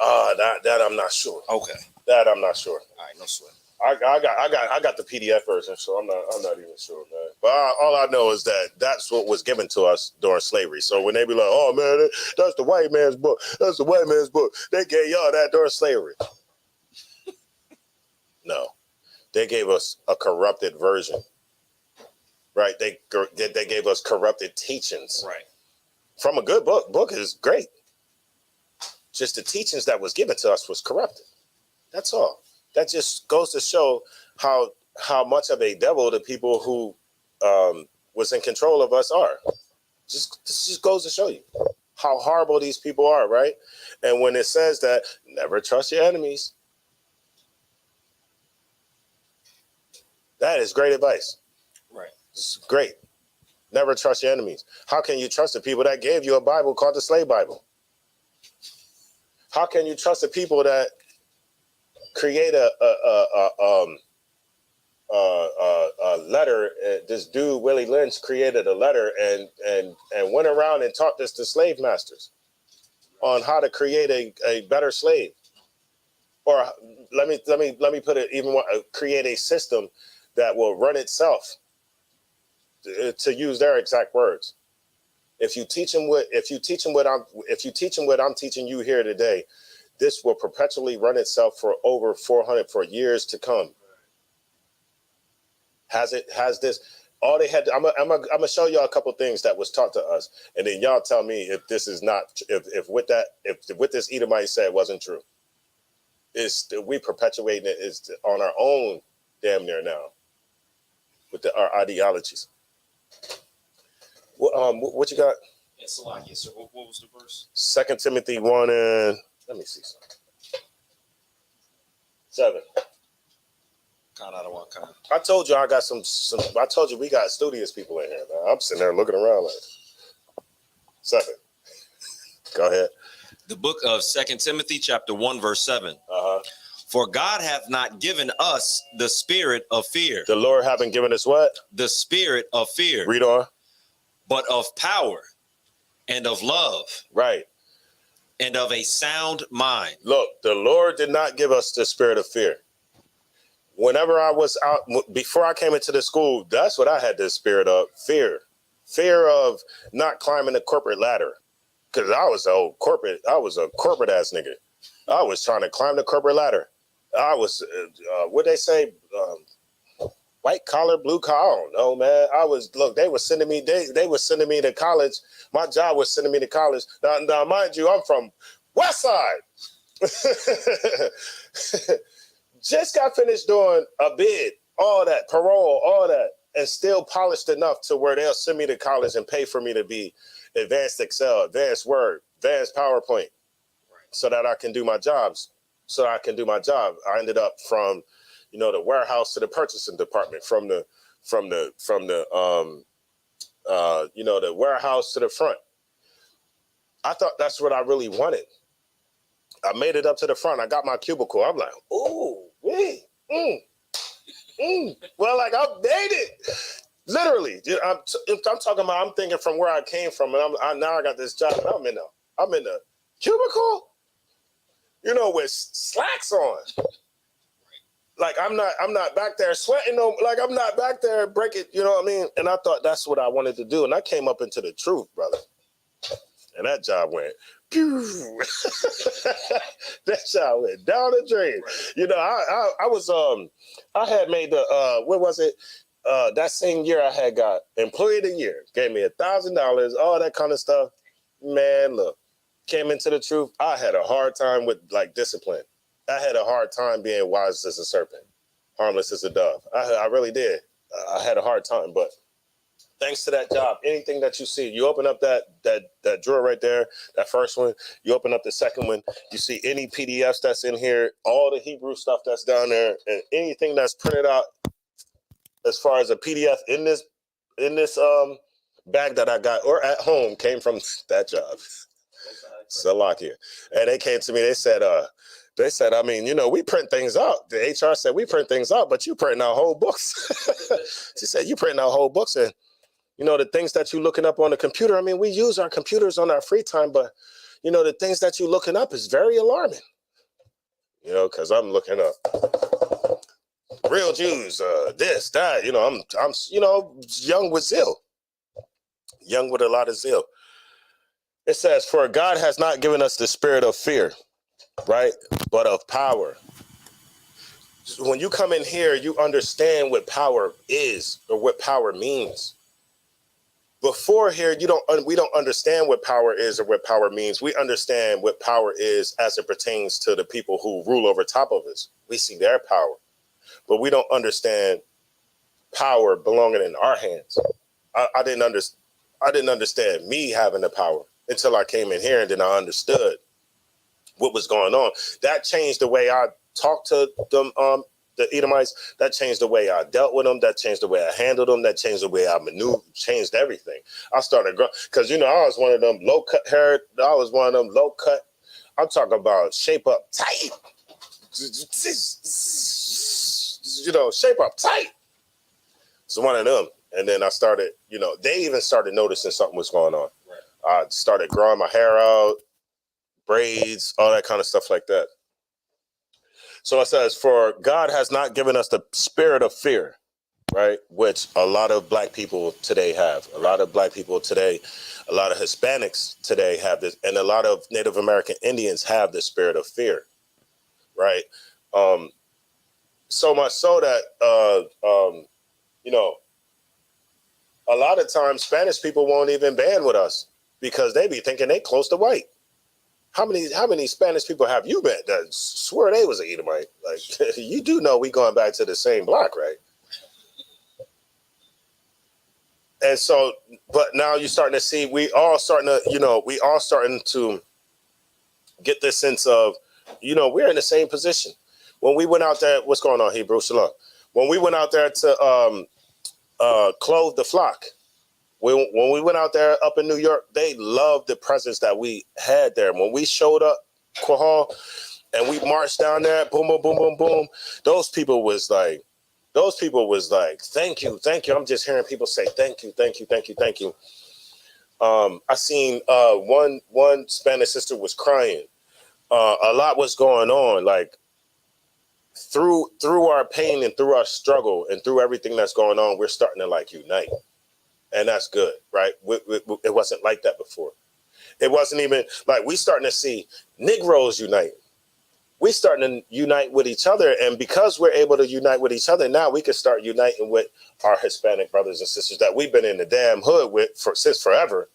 Speaker 3: That I'm not sure.
Speaker 6: Okay.
Speaker 3: That I'm not sure.
Speaker 6: All right, no sweat.
Speaker 3: I got the PDF version, so I'm not even sure, man. But all I know is that that's what was given to us during slavery. So when they be like, "Oh man, that's the white man's book. That's the white man's book," they gave y'all that during slavery. No, they gave us a corrupted version. Right? They gave us corrupted teachings.
Speaker 6: Right.
Speaker 3: From a good book. Book is great. Just the teachings that was given to us was corrupted. That's all. That just goes to show how much of a devil the people who was in control of us are. This just goes to show you how horrible these people are, right? And when it says that, never trust your enemies, that is great advice.
Speaker 6: Right.
Speaker 3: It's great. Never trust your enemies. How can you trust the people that gave you a Bible called the Slave Bible? How can you trust the people that create a letter? This dude Willie Lynch created a letter and went around and taught this to slave masters on how to create a better slave. Or let me put it even more, create a system that will run itself. To use their exact words, if you teach them what I'm teaching you here today, this will perpetually run itself for over 400 for years to come. Has this? All they had. I'm gonna show y'all a couple things that was taught to us, and then y'all tell me if this is not if what this Edomite said wasn't true. We perpetuating it is on our own damn near now with our ideologies. What you got?
Speaker 6: Yes, sir. What was the verse?
Speaker 3: 2 Timothy 1 and let me see something. 7.
Speaker 6: Kind out of one kind.
Speaker 3: I told you I got some. I told you we got studious people in here, man. I'm sitting there looking around like 7. Go ahead.
Speaker 6: The book of 2 Timothy, chapter 1, verse 7. For God hath not given us the spirit of fear.
Speaker 3: The Lord haven't given us what?
Speaker 6: The spirit of fear.
Speaker 3: Read on.
Speaker 6: But of power and of love.
Speaker 3: Right.
Speaker 6: And of a sound mind.
Speaker 3: Look, the Lord did not give us the spirit of fear. Whenever I was out, before I came into the school, that's what I had the spirit of, fear. Fear of not climbing the corporate ladder. Because I was a corporate ass nigga. I was trying to climb the corporate ladder. I was, what they say, white collar, blue collar. I don't know, man. They were sending me, they were sending me to college. My job was sending me to college. Now mind you, I'm from West Side. Just got finished doing a bid, all that, parole, all that, and still polished enough to where they'll send me to college and pay for me to be advanced Excel, advanced Word, advanced PowerPoint, so that I can do my jobs. I ended up from, the warehouse to the purchasing department, from the warehouse to the front. I thought that's what I really wanted. I made it up to the front. I got my cubicle. I'm like, ooh, wee, well, like I made it. Literally, I'm talking about. I'm thinking from where I came from, and now I got this job, and I'm in the cubicle, with slacks on. Like I'm not back there sweating. Like I'm not back there breaking. You know what I mean? And I thought that's what I wanted to do, and I came up into the truth, brother. And that job went. Pew. That job went down the drain. I was I had made the what was it? That same year I had got Employee of the Year. Gave me $1,000, all that kind of stuff. Man, look, came into the truth. I had a hard time with discipline. I had a hard time being wise as a serpent, harmless as a dove. I really did. I had a hard time, but thanks to that job, anything that you see, you open up that drawer right there, that first one, you open up the second one, you see any PDFs that's in here, all the Hebrew stuff that's down there, and anything that's printed out as far as a PDF in this bag that I got or at home came from that job. Salakia. And they came to me, they said, I mean, we print things out. The HR said, we print things out, but you print out whole books. She said, you print out whole books. And, the things that you're looking up on the computer, I mean, we use our computers on our free time, but, the things that you're looking up is very alarming. Because I'm looking up real Jews, this, that, I'm young with zeal. Young with a lot of zeal. It says, for God has not given us the spirit of fear, right? But of power. So when you come in here, you understand what power is or what power means. Before here, we don't understand what power is or what power means. We understand what power is as it pertains to the people who rule over top of us. We see their power, but we don't understand power belonging in our hands. I didn't understand me having the power until I came in here, and then I understood what was going on. That changed the way I talked to them, the Edomites. That changed the way I dealt with them. That changed the way I handled them. That changed the way I maneuvered, changed everything. I started growing, because, I was one of them low cut hair. I was one of them low cut. I'm talking about shape up tight. Shape up tight. It's one of them. And then I started, they even started noticing something was going on. Right. I started growing my hair out, braids, all that kind of stuff like that. So it says, for God has not given us the spirit of fear, right? Which a lot of black people today have. A lot of black people today, a lot of Hispanics today have this, and a lot of Native American Indians have the spirit of fear, right? So much so that, a lot of times Spanish people won't even band with us because they be thinking they close to white. How many Spanish people have you met that swear they was an Edomite? Like, you do know we going back to the same block, right? And so, but now you're starting to see, we all starting to get this sense of, we're in the same position. When we went out there, what's going on, Hebrew? Shalom. When we went out there to clothe the flock, when we went out there up in New York, they loved the presence that we had there. When we showed up, Quahal, and we marched down there, boom, boom, boom, boom, boom, those people was like, thank you, thank you. I'm just hearing people say, thank you, thank you, thank you, thank you. I seen one Spanish sister was crying. A lot was going on, like through our pain and through our struggle and through everything that's going on, we're starting to unite. And that's good, right? It wasn't like that before. It wasn't even like we starting to see Negroes unite. We starting to unite with each other. And because we're able to unite with each other, now we can start uniting with our Hispanic brothers and sisters that we've been in the damn hood with since forever.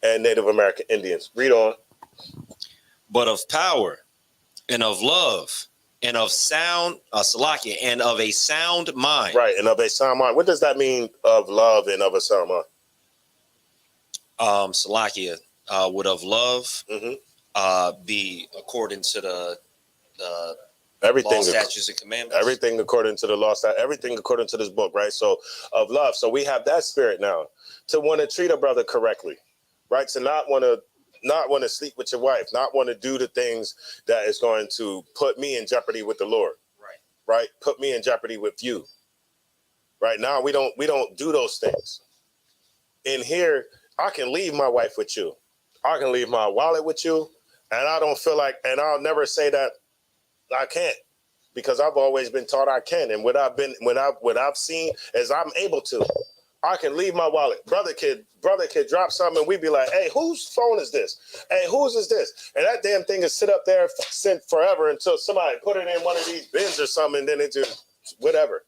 Speaker 3: And Native American Indians. Read on.
Speaker 6: But of power and of love and of sound, Salakia, and of a sound mind.
Speaker 3: Right, and of a sound mind. What does that mean, of love and of a sound mind?
Speaker 6: Salakia, would of love be according to the
Speaker 3: everything,
Speaker 6: law, statutes, and commandments?
Speaker 3: Everything according to the law, everything according to this book, right? So of love. So we have that spirit now to want to treat a brother correctly, right? To not want to sleep with your wife, not want to do the things that is going to put me in jeopardy with the Lord. Right? Put me in jeopardy with you. Right now, we don't do those things. In here, I can leave my wife with you. I can leave my wallet with you, and I don't feel like, and I'll never say that I can't, because I've always been taught I can. And what I've seen is I'm able to. I can leave my wallet. Brother kid drop something, and we'd be like, hey, whose phone is this? Hey, whose is this? And that damn thing is sit up there sent forever until somebody put it in one of these bins or something, and then it just, whatever.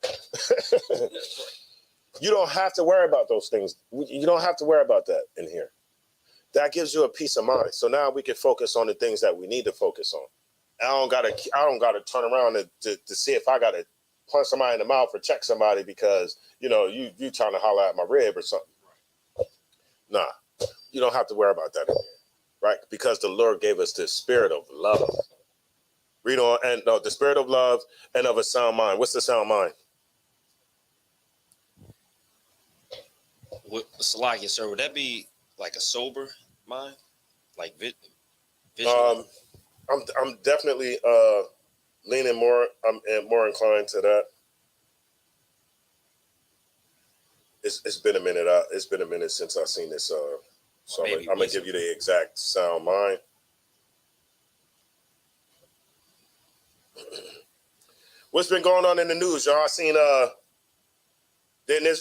Speaker 3: You don't have to worry about those things. You don't have to worry about that in here. That gives you a peace of mind. So now we can focus on the things that we need to focus on. I don't gotta turn around to see if I gotta punch somebody in the mouth or check somebody because you trying to holler at my rib or something. Nah, you don't have to worry about that in here, right? Because the Lord gave us the spirit of love. Read on, and no, the spirit of love and of a sound mind. What's the sound mind?
Speaker 6: Salakia, sir, would that be like a sober mind, like vision?
Speaker 3: I'm definitely leaning more. I'm more inclined to that. It's been a minute. It's been a minute since I've seen this. So I'm gonna give you the exact sound mind. What's been going on in the news, y'all? I seen didn't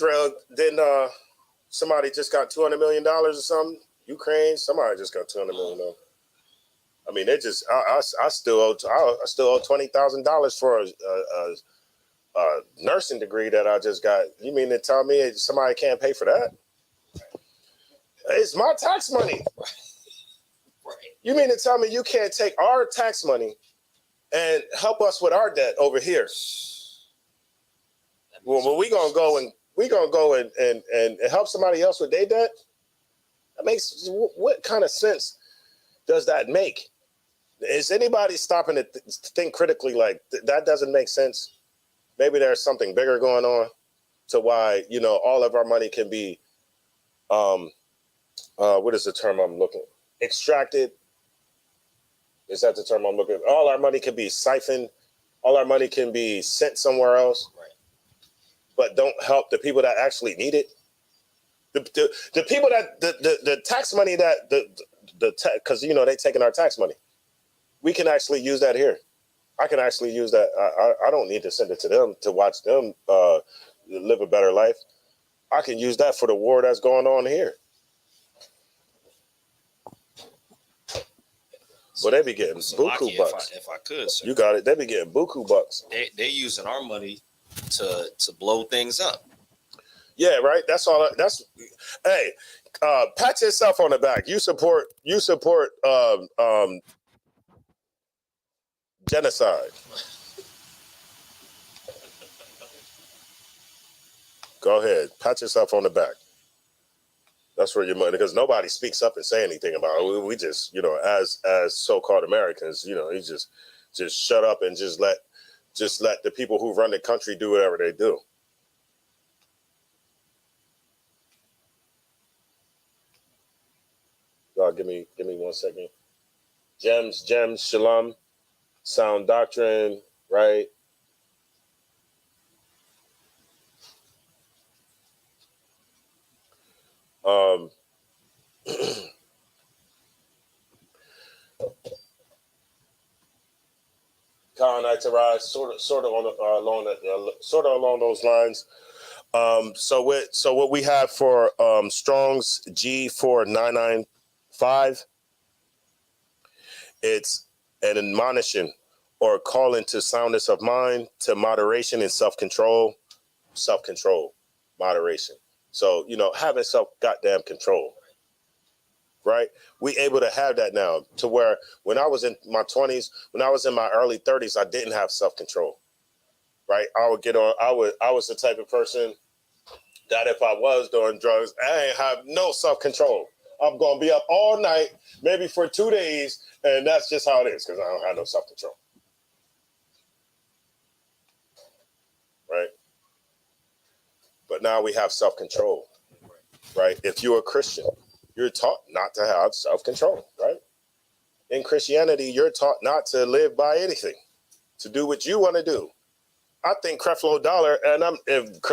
Speaker 3: somebody just got $200 million or something? Ukraine, somebody just got $200 million. I mean, they just I still owe $20,000 for a nursing degree that I just got. You mean to tell me somebody can't pay for that? It's my tax money. Right. You mean to tell me you can't take our tax money and help us with our debt over here? Well, we gonna go and help somebody else with their debt? That makes, what kind of sense does that make? Is anybody stopping to think critically like that doesn't make sense? Maybe there's something bigger going on to why, all of our money can be, what is the term I'm looking? Extracted. Is that the term I'm looking? All our money can be siphoned. All our money can be sent somewhere else. Right. But don't help the people that actually need it. The people that the tax money that because they taking our tax money, we can actually use that here. I can actually use that. I don't need to send it to them to watch them live a better life. I can use that for the war that's going on here. Well, they be getting buku bucks.
Speaker 6: If I could, sir.
Speaker 3: You got it. They be getting buku bucks.
Speaker 6: They using our money to blow things up.
Speaker 3: Yeah, right. That's all. Hey, pat yourself on the back. You support genocide. Go ahead, pat yourself on the back. That's where your money, because nobody speaks up and say anything about it. We just, as so-called Americans, you just shut up and just let the people who run the country do whatever they do. Y'all, give me 1 second. Gems, shalom, sound doctrine, right? Colonized, sort of along those lines. So what we have for Strong's G4995, it's an admonition or calling to soundness of mind, to moderation and self-control, moderation. So, having goddamn control, right? We able to have that now, to where when I was in my 20s, when I was in my early 30s, I didn't have self-control, right? I was the type of person that if I was doing drugs, I ain't have no self-control. I'm going to be up all night, maybe for 2 days, and that's just how it is, because I don't have no self-control, right? But now we have self-control, right? If you're a Christian, you're taught not to have self-control, right? In Christianity, you're taught not to live by anything, to do what you want to do. Creflo Dollar, and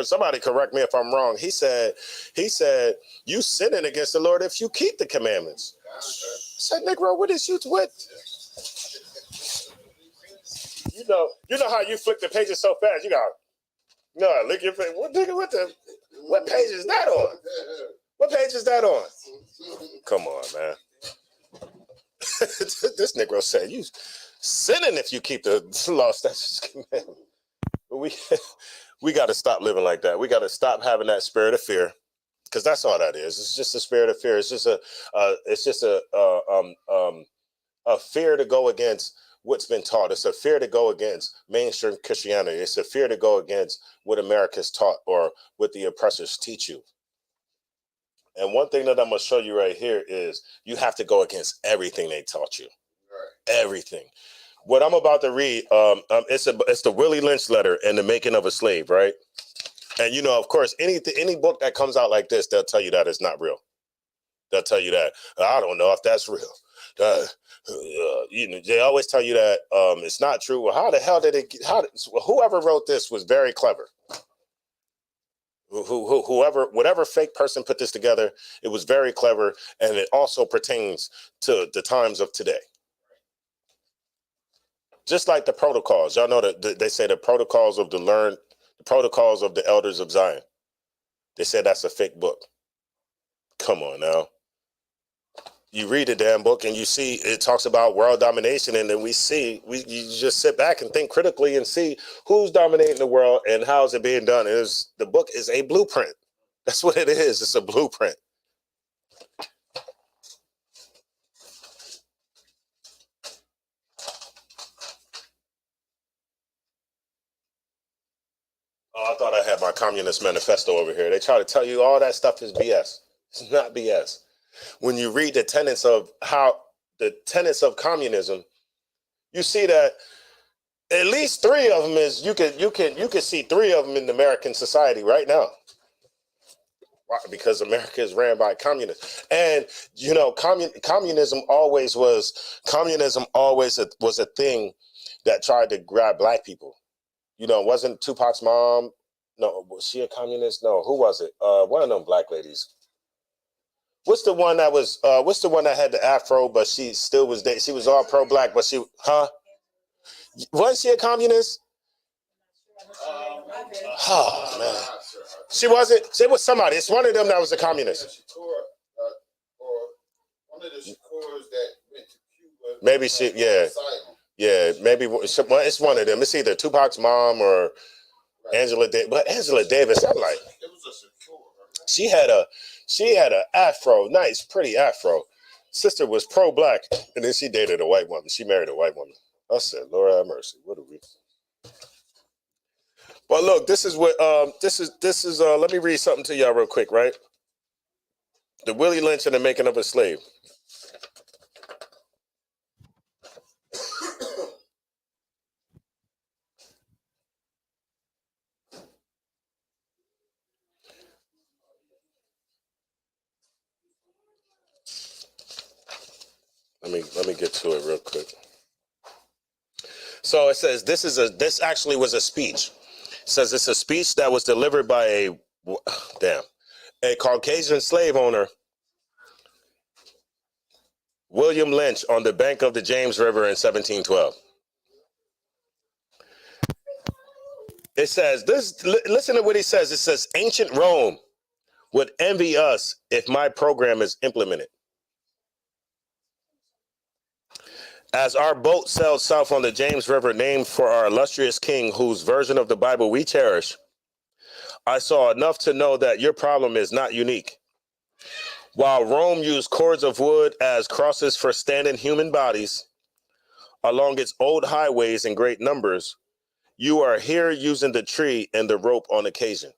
Speaker 3: somebody correct me if I'm wrong. He said, you sinning against the Lord if you keep the commandments. I said, Negro, what is you what? You know how you flick the pages so fast. You got look your face. What page is that on? What page is that on? Come on, man. This Negro said, you sinning if you keep the law, statutes, commandments. We got to stop living like that. We got to stop having that spirit of fear, because that's all that is. It's just a spirit of fear. It's just a fear to go against what's been taught. It's a fear to go against mainstream Christianity. It's a fear to go against what America's taught or what the oppressors teach you. And one thing that I'm going to show you right here is you have to go against everything they taught you. Right. Everything. What I'm about to read, it's the Willie Lynch letter and the making of a slave, right? And of course, any book that comes out like this, they'll tell you that it's not real. They'll tell you that I don't know if that's real. They always tell you that it's not true. Well, how the hell did it? Whoever wrote this was very clever. Whatever fake person put this together, it was very clever, and it also pertains to the times of today. Just like the protocols, y'all know that they say the protocols of the protocols of the elders of Zion. They said that's a fake book. Come on now. You read the damn book and you see it talks about world domination, and then you just sit back and think critically and see who's dominating the world and how is it being done. The book is a blueprint. That's what it is. It's a blueprint. Oh, I thought I had my Communist Manifesto over here. They try to tell you all that stuff is BS. It's not BS. When you read the tenets of communism, you see that at least three of them is you can see three of them in American society right now. Why? Because America is ran by communists, and communism always was a thing that tried to grab black people. Wasn't Tupac's mom? No, was she a communist? No, who was it? One of them black ladies. What's the one that had the afro, but she still was there? She was all pro-black, but wasn't she a communist? Oh man, she wasn't. It was somebody. It's one of them that was a communist. Maybe she, yeah, maybe it's one of them. It's either Tupac's mom or Angela Davis. But Angela Davis, I'm like, she had a afro, nice, pretty afro. Sister was pro-black, and then she dated a white woman. She married a white woman. I said, Lord have mercy. What are we? But look, this is what this is. Let me read something to y'all real quick, right? The Willie Lynch and the Making of a Slave. Let me get to it real quick. So it says this actually was a speech. It says it's a speech that was delivered by a Caucasian slave owner, William Lynch, on the bank of the James River in 1712. It says this. Listen to what he says. It says, ancient Rome would envy us if my program is implemented. As our boat sailed south on the James River, named for our illustrious king, whose version of the Bible we cherish, I saw enough to know that your problem is not unique. While Rome used cords of wood as crosses for standing human bodies along its old highways in great numbers, you are here using the tree and the rope on occasion.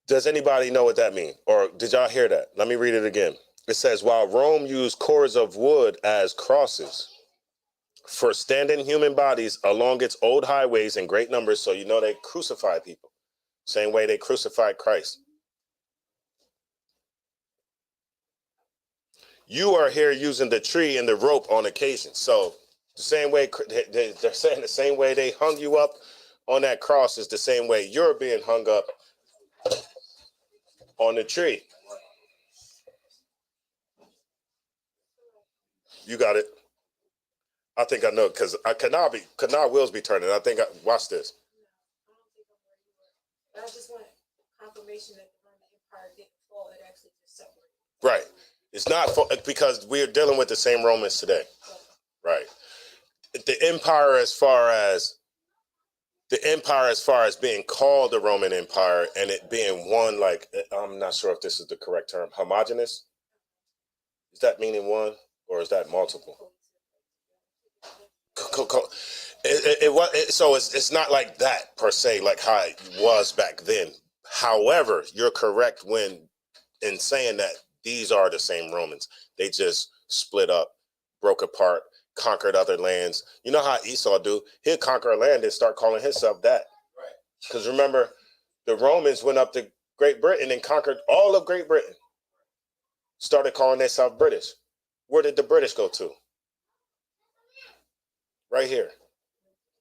Speaker 3: Does anybody know what that means? Or did y'all hear that? Let me read it again. It says, while Rome used cords of wood as crosses for standing human bodies along its old highways in great numbers, so they crucified people. Same way they crucified Christ. You are here using the tree and the rope on occasion. So The same way they're saying the same way they hung you up on that cross is the same way you're being hung up on the tree. You got it. I think I know because canal wheels be turning. I think watch this.
Speaker 7: I just want confirmation that the Roman Empire didn't fall. It actually just separated.
Speaker 3: Right. It's not because we're dealing with the same Romans today. Right. The empire as far as being called the Roman Empire and it being one, like, I'm not sure if this is the correct term, homogeneous. Is that meaning one or is that multiple? So it's not like that per se, like how it was back then. However, you're correct in saying that these are the same Romans. They just split up, broke apart, conquered other lands. You know how Esau do? He'll conquer a land and start calling himself that. Right. Because remember, the Romans went up to Great Britain and conquered all of Great Britain. Started calling themselves British. Where did the British go to? Right here.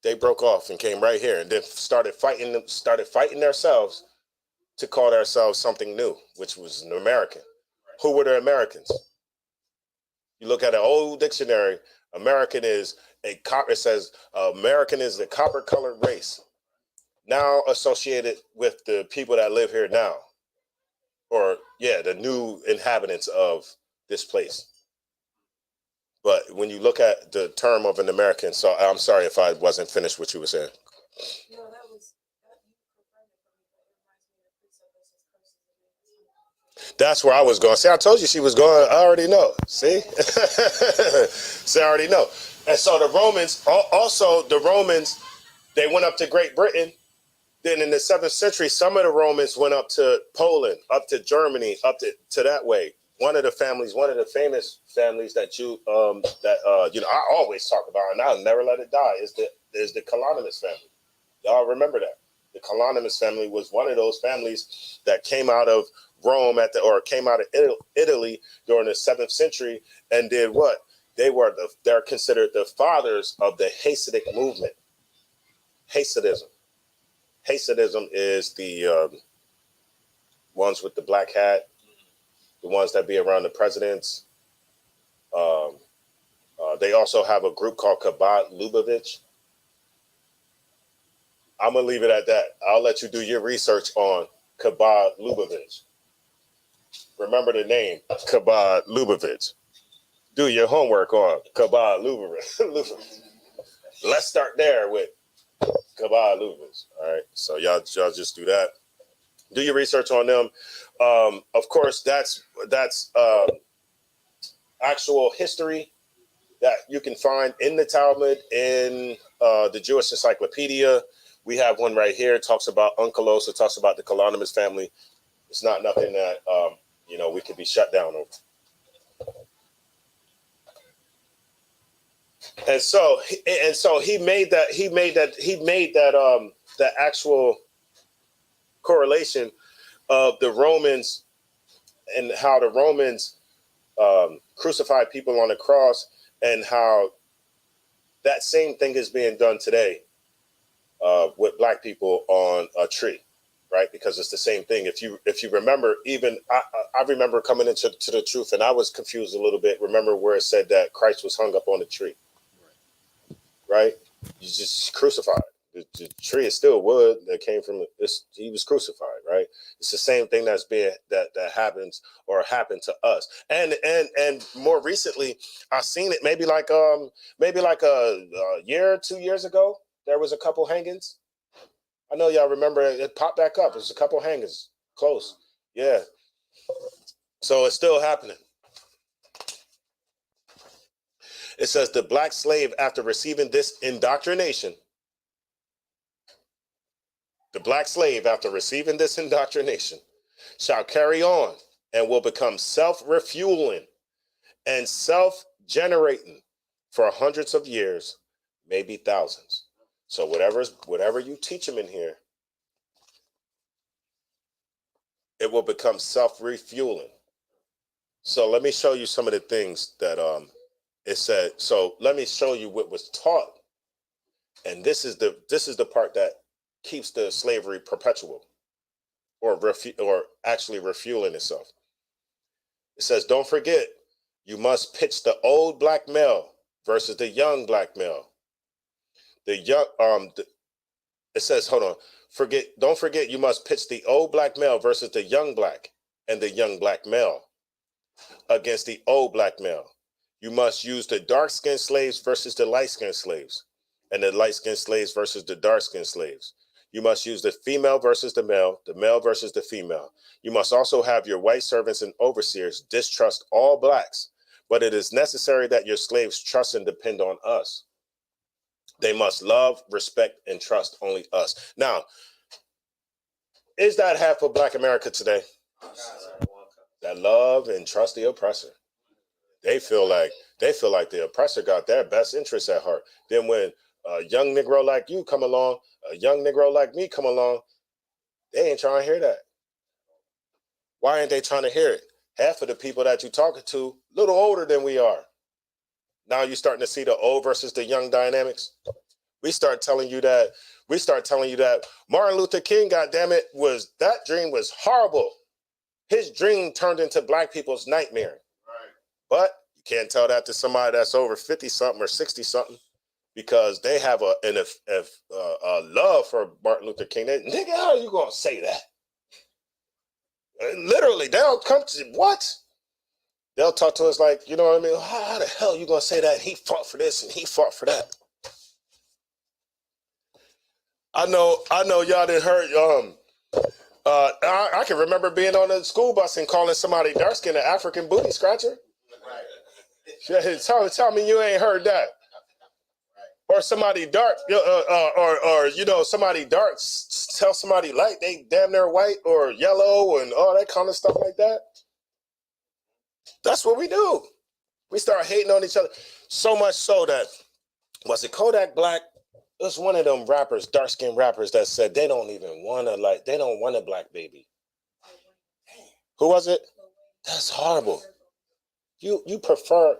Speaker 3: They broke off and came right here and then started fighting themselves to call themselves something new, which was an American. Who were the Americans? You look at an old dictionary, American is it says American is the copper-colored race, now associated with the people that live here now, or the new inhabitants of this place. But when you look at the term of an American, so I'm sorry if I wasn't finished what you were saying.
Speaker 7: No, that was
Speaker 3: That's where I was going. See, I told you she was going. I already know. See? See, I already know. And so the Romans, they went up to Great Britain. Then in the 7th century, some of the Romans went up to Poland, up to Germany, up to that way. One of the famous families that I always talk about, and I'll never let it die, is the Colonimus family. Y'all remember that? The Colonimus family was one of those families that came out of Rome came out of Italy during the 7th century and did what? They're considered the fathers of the Hasidic movement. Hasidism. Hasidism is the ones with the black hat, the ones that be around the presidents. They also have a group called Chabad Lubavitch. I'm going to leave it at that. I'll let you do your research on Chabad Lubavitch. Remember the name, Chabad Lubavitch. Do your homework on Chabad Lubavitch. Let's start there with Chabad Lubavitch. All right, so y'all just do that. Do your research on them. Of course, that's actual history that you can find in the Talmud, in the Jewish Encyclopedia. We have one right here. It talks about Onkelos. It talks about the Colonimus family. It's not nothing that we could be shut down over. And so he made that actual correlation of the Romans and how the Romans crucified people on the cross, and how that same thing is being done today with black people on a tree, right? Because it's the same thing. If you remember, even I remember coming into the truth, and I was confused a little bit. Remember where it said that Christ was hung up on a tree, right? You just crucified. The tree is still wood that came from he was crucified, right? It's the same thing that happens or happened to us. And more recently, I've seen it maybe like a year or 2 years ago. There was a couple hangings. I know y'all remember it popped back up. There's a couple hangings close. Yeah. So it's still happening. It says the black slave, after receiving this indoctrination, shall carry on and will become self-refueling and self-generating for hundreds of years, maybe thousands. So whatever you teach them in here, it will become self-refueling. So let me show you some of the things that It said, so let me show you what was taught. And this is the part that keeps the slavery perpetual or actually refueling itself. It says, don't forget, you must pitch the old black male versus the young black male. It says, hold on, don't forget, you must pitch the old black male versus the young black and the young black male against the old black male. You must use the dark-skinned slaves versus the light-skinned slaves, and the light-skinned slaves versus the dark-skinned slaves. You must use the female versus the male versus the female. You must also have your white servants and overseers distrust all blacks, but it is necessary that your slaves trust and depend on us. They must love, respect, and trust only us. Now, is that half of Black America today? That love and trust the oppressor. They feel like the oppressor got their best interests at heart. Then when a young Negro like you come along, a young Negro like me come along, they ain't trying to hear that. Why ain't they trying to hear it? Half of the people that you're talking to, a little older than we are. Now you're starting to see the old versus the young dynamics. We start telling you that Martin Luther King, goddammit, that dream was horrible. His dream turned into black people's nightmare. Right. But you can't tell that to somebody that's over 50-something or 60-something because they have a love for Martin Luther King. Nigga, how are you going to say that? Literally, they'll come to, what? They'll talk to us like, you know what I mean? How the hell are you going to say that? He fought for this and he fought for that. I know y'all didn't heard, I can remember being on the school bus and calling somebody dark skinned an African booty scratcher. Right. Tell me you ain't heard that. Right. Or somebody dark, somebody dark tell somebody light they damn near white or yellow and all that kind of stuff like that. That's what we do. We start hating on each other so much so that, was it Kodak Black? It was one of them rappers, dark-skinned rappers, that said they don't want a black baby. Who was it? That's horrible. You prefer,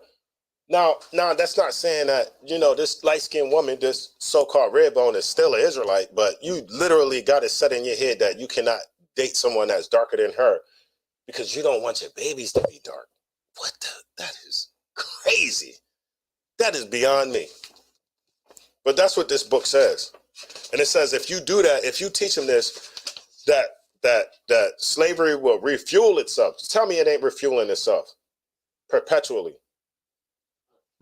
Speaker 3: now that's not saying that, this light-skinned woman, this so-called red bone is still an Israelite, but you literally got it set in your head that you cannot date someone that's darker than her because you don't want your babies to be dark. That is crazy. That is beyond me. But that's what this book says. And it says if you do that, if you teach them this, that slavery will refuel itself. Tell me it ain't refueling itself. Perpetually.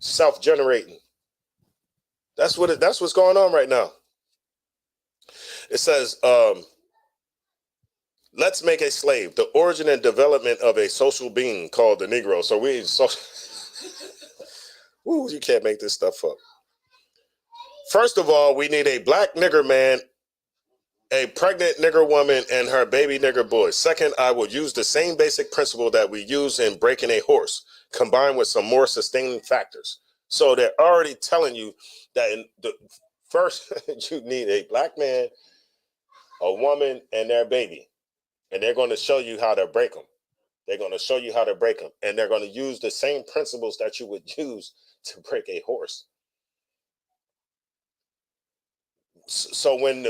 Speaker 3: Self-generating. That's what's going on right now. It says, let's make a slave, the origin and development of a social being called the Negro. Ooh, you can't make this stuff up. First of all, we need a black nigger man, a pregnant nigger woman, and her baby nigger boy. Second, I will use the same basic principle that we use in breaking a horse, combined with some more sustaining factors. So they're already telling you that first, you need a black man, a woman, and their baby. And they're going to show you how to break them. They're going to show you how to break them. And they're going to use the same principles that you would use to break a horse. So when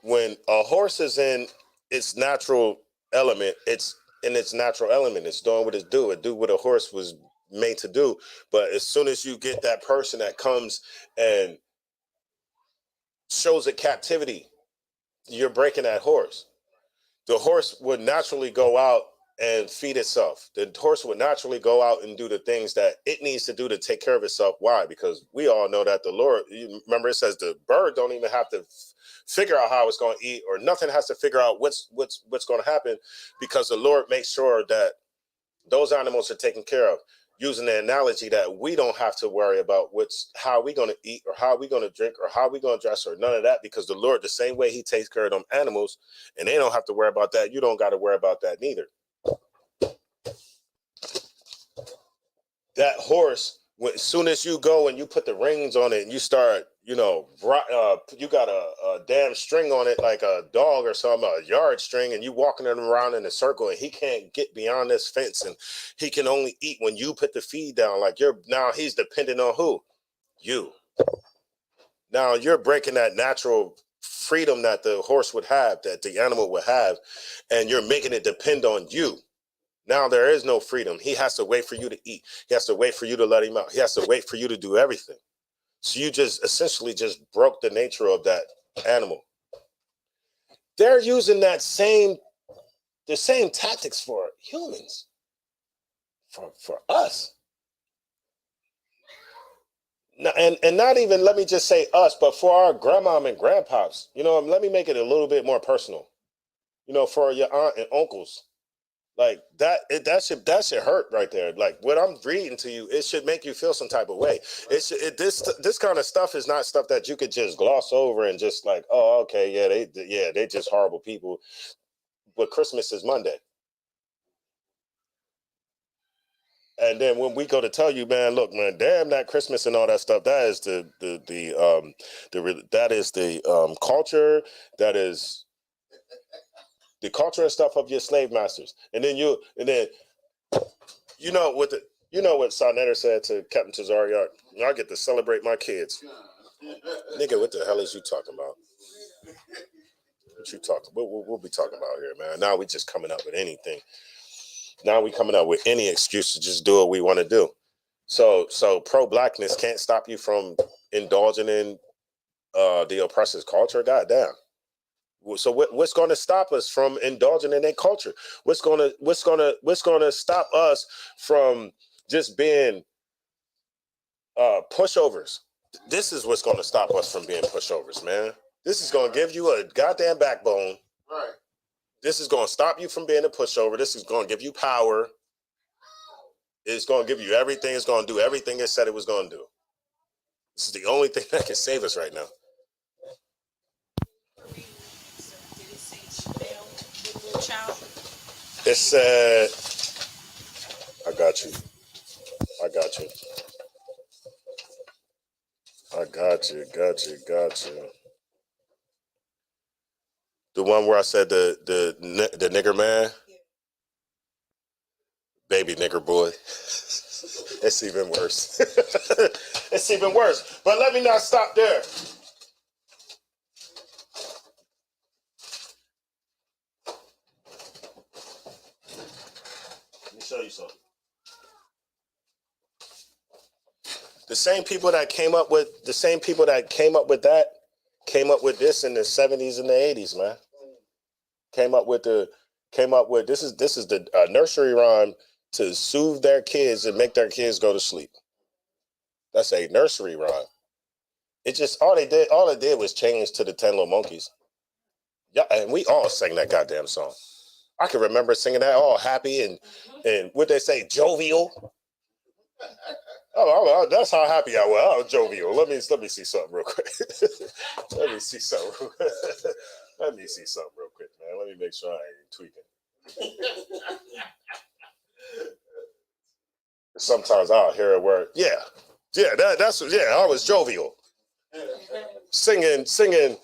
Speaker 3: when a horse is in its natural element, it's doing what it do what a horse was made to do. But as soon as you get that person that comes and shows it captivity, you're breaking that horse. The horse would naturally go out and feed itself. The horse would naturally go out and do the things that it needs to do to take care of itself. Why? Because we all know that the Lord, you remember it says the bird don't even have to figure out how it's going to eat, or nothing has to figure out what's going to happen, because the Lord makes sure that those animals are taken care of. Using the analogy that we don't have to worry about how we going to eat or how we going to drink or how we going to dress or none of that, because the Lord, the same way he takes care of them animals, and they don't have to worry about that, you don't got to worry about that neither. That horse, as soon as you go and you put the reins on it and you start, you got a damn string on it, like a dog or something, a yard string, and you walking it around in a circle, and he can't get beyond this fence, and he can only eat when you put the feed down. Like now he's dependent on who? You. Now you're breaking that natural freedom that the horse would have, that the animal would have, and you're making it depend on you. Now there is no freedom. He has to wait for you to eat. He has to wait for you to let him out. He has to wait for you to do everything. So you just essentially just broke the nature of that animal. They're using the same tactics for humans, for us. And not even, let me just say us, but for our grandmom and grandpops. Let me make it a little bit more personal. For your aunt and uncles. Like that should hurt right there. Like what I'm reading to you, it should make you feel some type of way. This kind of stuff is not stuff that you could just gloss over and just like, oh, okay, they just horrible people. But Christmas is Monday, and then when we go to tell you, man, look, man, damn that Christmas and all that stuff. That is the culture. That is the culture and stuff of your slave masters. And then what Sonetta said to Captain Tazariak, I get to celebrate my kids. Nigga, what the hell is you talking about? What you talking? We'll be talking about here, man. Now we just coming up with anything. Now we coming up with any excuse to just do what we want to do. So pro-blackness can't stop you from indulging in the oppressor's culture. Goddamn. So what's going to stop us from indulging in their culture? What's going to stop us from just being pushovers? This is what's going to stop us from being pushovers, man. This is going to give you a goddamn backbone. Right. This is going to stop you from being a pushover. This is going to give you power. It's going to give you everything. It's going to do everything it said it was going to do. This is the only thing that can save us right now. It said, I got you. The one where I said the nigger man, baby nigger boy. It's even worse. It's even worse. But let me not stop there. Show you something. The same people that came up with that came up with this in the 70s and the 80s, man. Came up with this is the nursery rhyme to soothe their kids and make their kids go to sleep. That's a nursery rhyme. It just all it did was change to the 10 Little Monkeys. Yeah, and we all sang that goddamn song. I can remember singing that all happy and what they say, jovial. Oh, that's how happy I was. I was jovial. Let me see something real quick. Let me see something real quick, man. Let me make sure I ain't tweaking. Sometimes I'll hear a word. I was jovial. Singing 10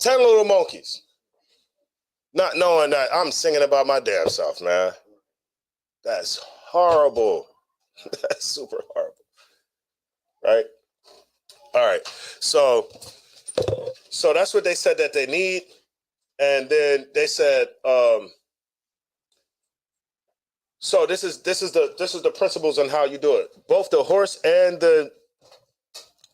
Speaker 3: Little Monkeys. Not knowing that I'm singing about my damn self, man. That's horrible. That's super horrible. Right? All right. So that's what they said that they need. And then they said, so this is the principles on how you do it. Both the horse and the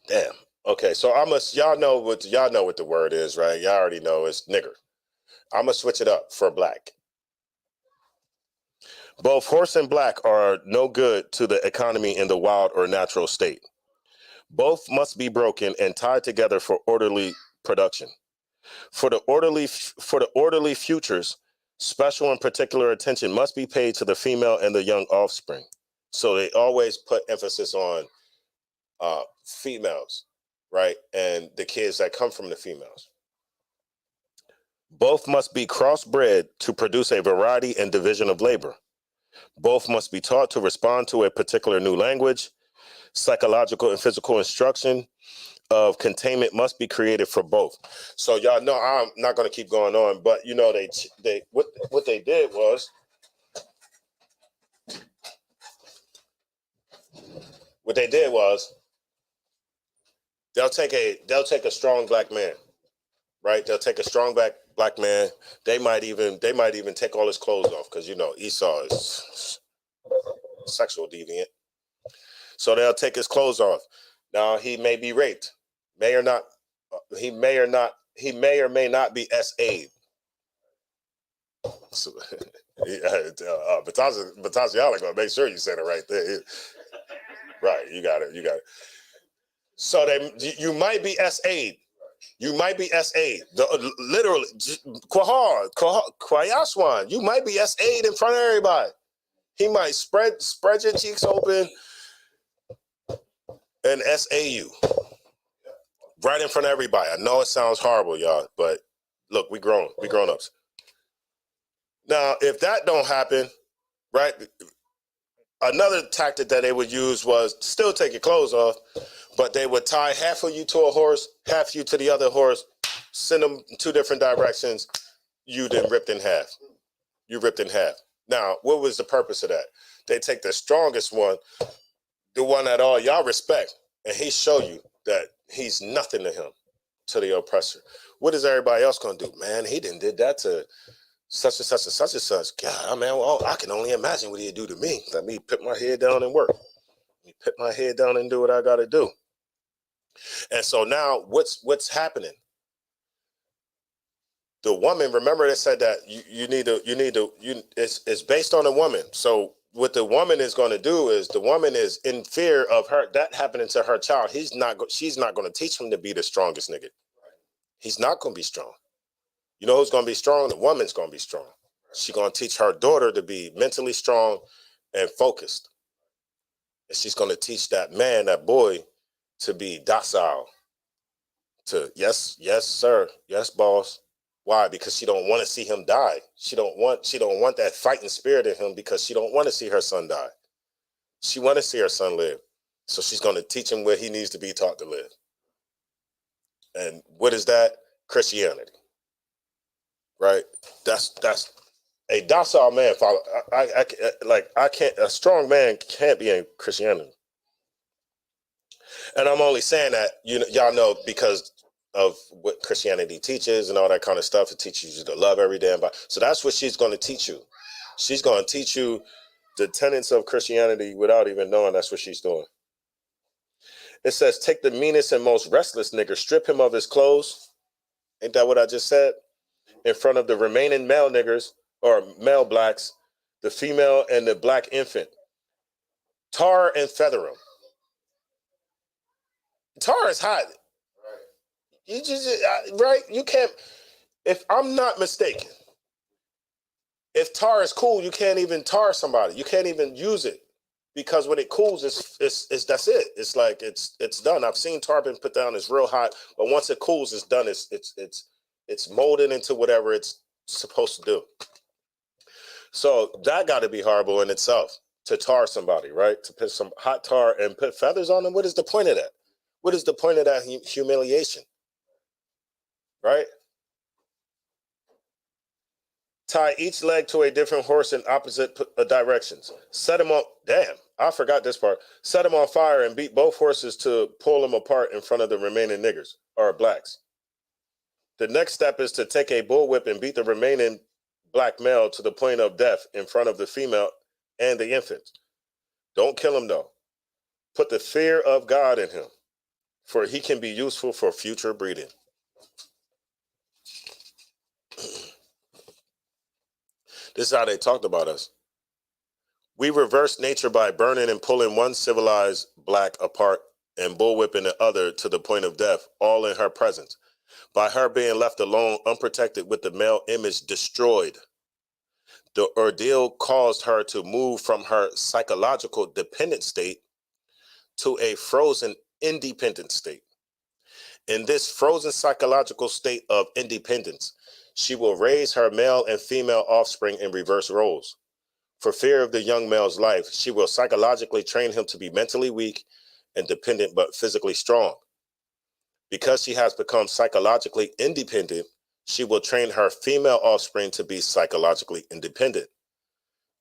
Speaker 3: damn. Okay, so y'all know what the word is, right? Y'all already know it's nigger. I'm going to switch it up for black. Both horse and black are no good to the economy in the wild or natural state. Both must be broken and tied together for orderly production. For the orderly futures, special and particular attention must be paid to the female and the young offspring. So they always put emphasis on females, right? And the kids that come from the females. Both must be crossbred to produce a variety and division of labor. Both must be taught to respond to a particular new language. Psychological and physical instruction of containment must be created for both. So y'all know I'm not going to keep going on, but you know they what they did was they'll take a strong black man, right? They'll take a strong black man. They might even take all his clothes off because you know Esau is sexual deviant. So they'll take his clothes off. Now he may be raped, may or not. He may or may not be SA'd. So, Batasiala gonna make sure you said it right there. Right, you got it. So you might be SA'd. You might be SA'd. Literally, Kwayaswan. You might be SA'd in front of everybody. He might spread your cheeks open and SA you right in front of everybody. I know it sounds horrible, y'all, but look, we grown-ups. Now, if that don't happen, right, another tactic that they would use was still take your clothes off, but they would tie half of you to a horse, half you to the other horse, send them in two different directions. You then ripped in half. You ripped in half. Now, what was the purpose of that? They take the strongest one, the one that all y'all respect, and he show you that he's nothing to him, to the oppressor. What is everybody else going to do? Man, he did that to such and such and such and such. God, man, well, I can only imagine what he'd do to me. Let me put my head down and work. Let me put my head down and do what I got to do. And so now what's happening? The woman, remember they said that it's based on a woman. So what the woman is going to do is the woman is in fear of that happening to her child. She's not going to teach him to be the strongest nigga. He's not going to be strong. You know who's going to be strong? The woman's going to be strong. She's going to teach her daughter to be mentally strong and focused. And she's going to teach that man, that boy, to be docile. To yes, sir, yes, boss. Why? Because she don't want to see him die. She don't want that fighting spirit in him because she don't want to see her son die. She want to see her son live. So she's going to teach him where he needs to be taught to live. And what is that? Christianity. Right? That's a docile man. Follow. I can't. A strong man can't be in Christianity. And I'm only saying that y'all know because of what Christianity teaches and all that kind of stuff. It teaches you to love every damn body. So that's what she's going to teach you. She's going to teach you the tenets of Christianity without even knowing that's what she's doing. It says, take the meanest and most restless nigger, strip him of his clothes. Ain't that what I just said? In front of the remaining male niggers or male blacks, the female and the black infant. Tar and feather him. Tar is hot. You just, right? You can't, if I'm not mistaken, if tar is cool, you can't even tar somebody. You can't even use it because when it cools, it's that's it. It's like, it's done. I've seen tar been put down. It's real hot, but once it cools, it's done. It's molded into whatever it's supposed to do. So that got to be horrible in itself to tar somebody, right? To put some hot tar and put feathers on them. What is the point of that? What is the point of that humiliation? Right? Tie each leg to a different horse in opposite directions. Set them on. Damn, I forgot this part. Set them on fire and beat both horses to pull them apart in front of the remaining niggers or blacks. The next step is to take a bullwhip and beat the remaining black male to the point of death in front of the female and the infant. Don't kill him though. Put the fear of God in him, for he can be useful for future breeding. This is how they talked about us. We reverse nature by burning and pulling one civilized black apart and bullwhipping the other to the point of death, all in her presence. By her being left alone, unprotected with the male image destroyed. The ordeal caused her to move from her psychological dependent state to a frozen independent state. In this frozen psychological state of independence, she will raise her male and female offspring in reverse roles. For fear of the young male's life, she will psychologically train him to be mentally weak and dependent but physically strong. Because she has become psychologically independent, she will train her female offspring to be psychologically independent.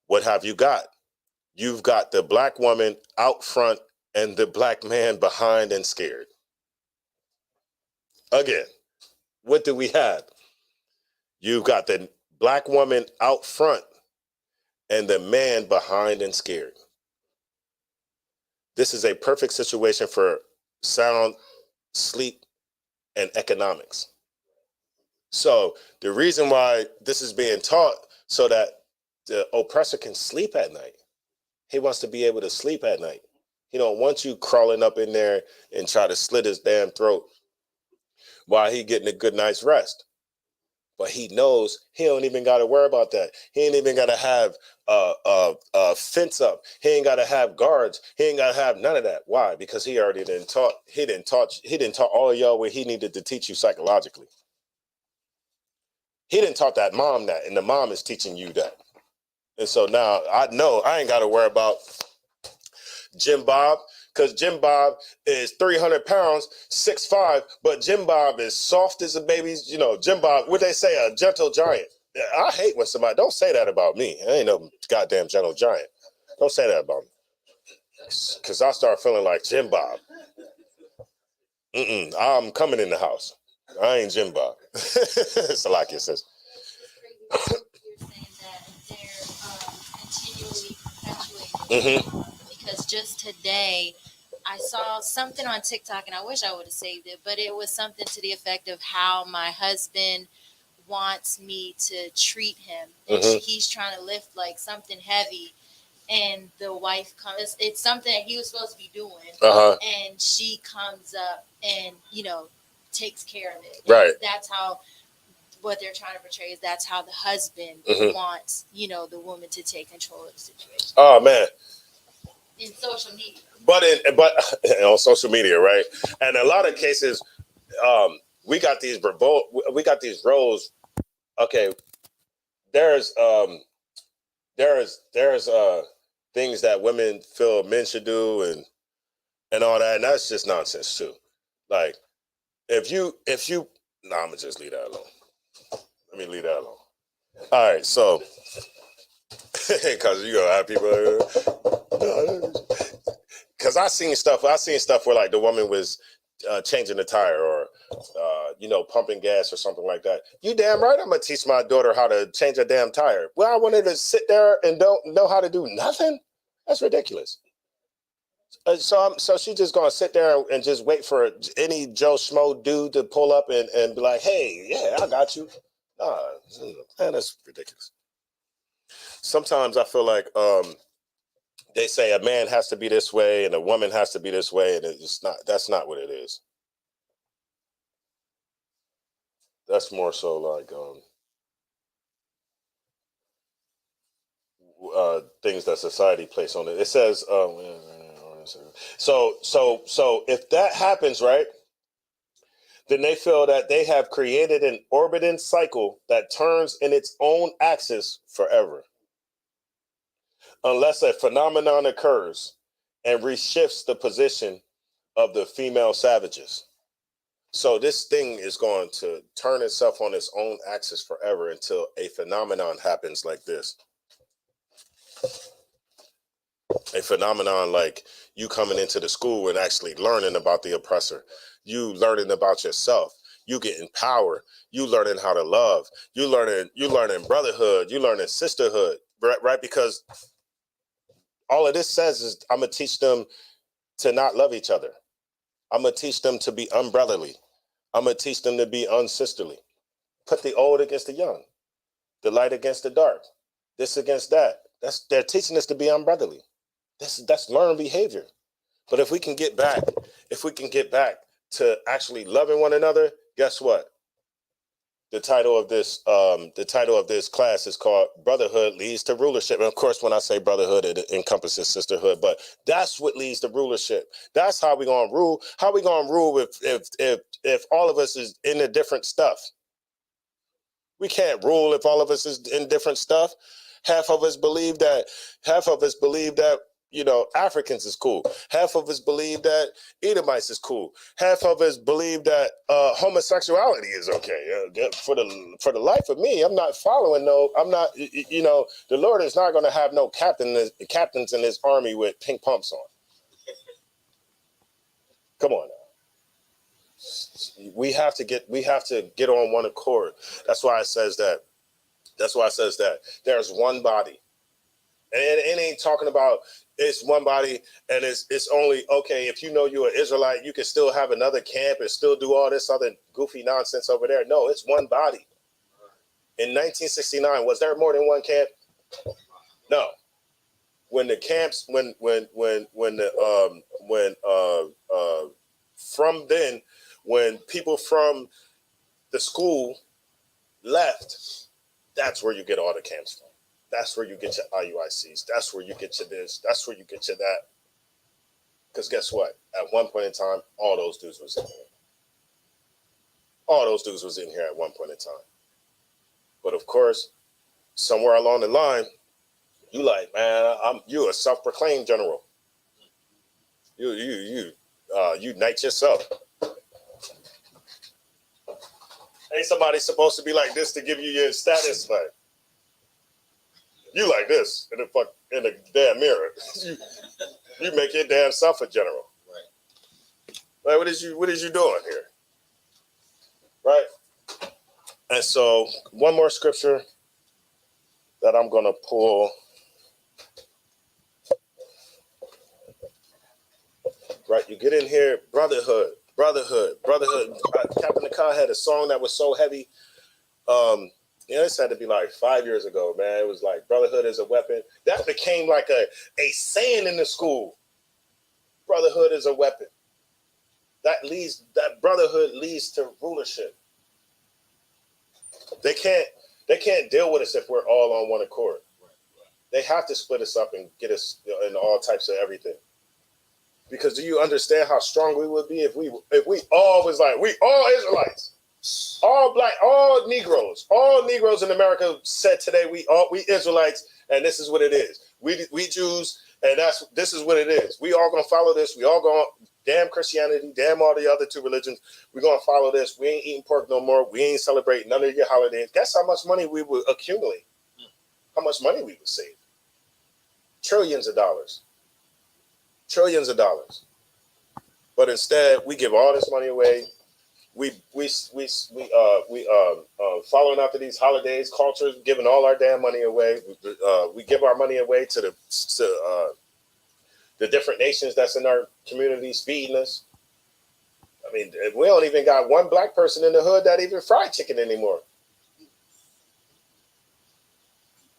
Speaker 3: What have you got? You've got the black woman out front and the black man behind and scared. Again, what do we have? You've got the black woman out front and the man behind and scared. This is a perfect situation for sound sleep and economics. So the reason why this is being taught so that the oppressor can sleep at night. He wants to be able to sleep at night. He don't want you crawling up in there and try to slit his damn throat while he getting a good night's rest. But he knows he don't even got to worry about that. He ain't even got to have a fence up. He ain't got to have guards. He ain't got to have none of that. Why? Because he already didn't taught. He didn't taught all of y'all what he needed to teach you psychologically. He didn't taught that mom that, and the mom is teaching you that. And so now I know I ain't got to worry about Jim Bob, because Jim Bob is 300 pounds, 6'5", but Jim Bob is soft as a baby's, you know, Jim Bob, what they say, a gentle giant. I hate when somebody, don't say that about me. I ain't no goddamn gentle giant. Don't say that about me. Because I start feeling like Jim Bob. I'm coming in the house. I ain't Jim Bob. Salakia says.
Speaker 8: Because just today I saw something on TikTok and I wish I would have saved it, but it was something to the effect of how my husband wants me to treat him. And he's trying to lift like something heavy, and the wife comes, it's something that he was supposed to be doing, and she comes up and, you know, takes care of it. Right. And that's how, what they're trying to portray is that's how the husband wants, you know, the woman to take control of the situation. Oh man. In social media. But on social media, right? And a lot of cases, we got these roles. Okay, there's things that women feel men should do and all that, and that's just nonsense too. Like if you I'm gonna just leave that alone. Let me leave that alone. All right, so because you gonna have people. Because I seen stuff where like the woman was changing the tire or you know, pumping gas or something like that. You damn right I'm gonna teach my daughter how to change a damn tire. Well, I want her to sit there and don't know how to do nothing? That's ridiculous. So she's just gonna sit there and just wait for any Joe Schmo dude to pull up and be like, hey, yeah, I got you. Man, that's ridiculous. Sometimes I feel like they say a man has to be this way and a woman has to be this way, and it's not. That's not what it is. That's more so like things that society places on it. It says so if that happens, right, then they feel that they have created an orbiting cycle that turns in its own axis forever, unless a phenomenon occurs and reshifts the position of the female savages. So this thing is going to turn itself on its own axis forever until a phenomenon happens like this. A phenomenon like you coming into the school and actually learning about the oppressor. You learning about yourself. You getting power. You learning how to love. You learning brotherhood. You learning sisterhood. Right? Because all of this says is I'm going to teach them to not love each other. I'm going to teach them to be unbrotherly. I'm going to teach them to be unsisterly. Put the old against the young, the light against the dark, this against that. They're teaching us to be unbrotherly. That's learned behavior. But if we can get back to actually loving one another, guess what? The title of this class is called Brotherhood Leads to Rulership. And of course, when I say brotherhood, it encompasses sisterhood, but that's what leads to rulership. That's how we're gonna rule. How we gonna rule if all of us is in a different stuff? We can't rule if all of us is in different stuff. Half of us believe that
Speaker 3: Africans is cool. Half of us believe that Edomites is cool. Half of us believe that homosexuality is okay. For the life of me, I'm not following I'm not, the Lord is not going to have no captains in his army with pink pumps on. Come on now. We have to get on one accord. That's why it says that there's one body. And it ain't talking about it's one body and it's only, okay, if you're an Israelite, you can still have another camp and still do all this other goofy nonsense over there. No, it's one body. In 1969, was there more than one camp? No. When the camps, when people from the school left, that's where you get all the camps from. That's where you get your IUICs. That's where you get your this. That's where you get your that. Because guess what? At one point in time, all those dudes was in here. All those dudes was in here at one point in time. But of course, somewhere along the line, you like, man, you a self-proclaimed general. You knight yourself. Ain't somebody supposed to be like this to give you your status? Like, you like this in the damn mirror. you make your damn self a general. Right. Like, what is you doing here? Right? And so one more scripture that I'm gonna pull. Right, you get in here, brotherhood. Captain Nakai had a song that was so heavy. This had to be like 5 years ago, man. It was like brotherhood is a weapon. That became like a saying in the school. Brotherhood is a weapon. That brotherhood leads to rulership. They can't deal with us if we're all on one accord. They have to split us up and get us in all types of everything. Because do you understand how strong we would be if we all was like, we all Israelites, all black, all Negroes in America said today we Israelites, and this is what it is. We Jews, and this is what it is. We all gonna follow this. We all gonna damn Christianity, damn all the other two religions. We're gonna follow this. We ain't eating pork no more. We ain't celebrating none of your holidays. Guess how much money we would accumulate? How much money we would save? Trillions of dollars. But instead, we give all this money away. We following after these holidays, cultures, giving all our damn money away. We give our money away to the different nations that's in our communities feeding us. I mean, we don't even got one black person in the hood that even fried chicken anymore.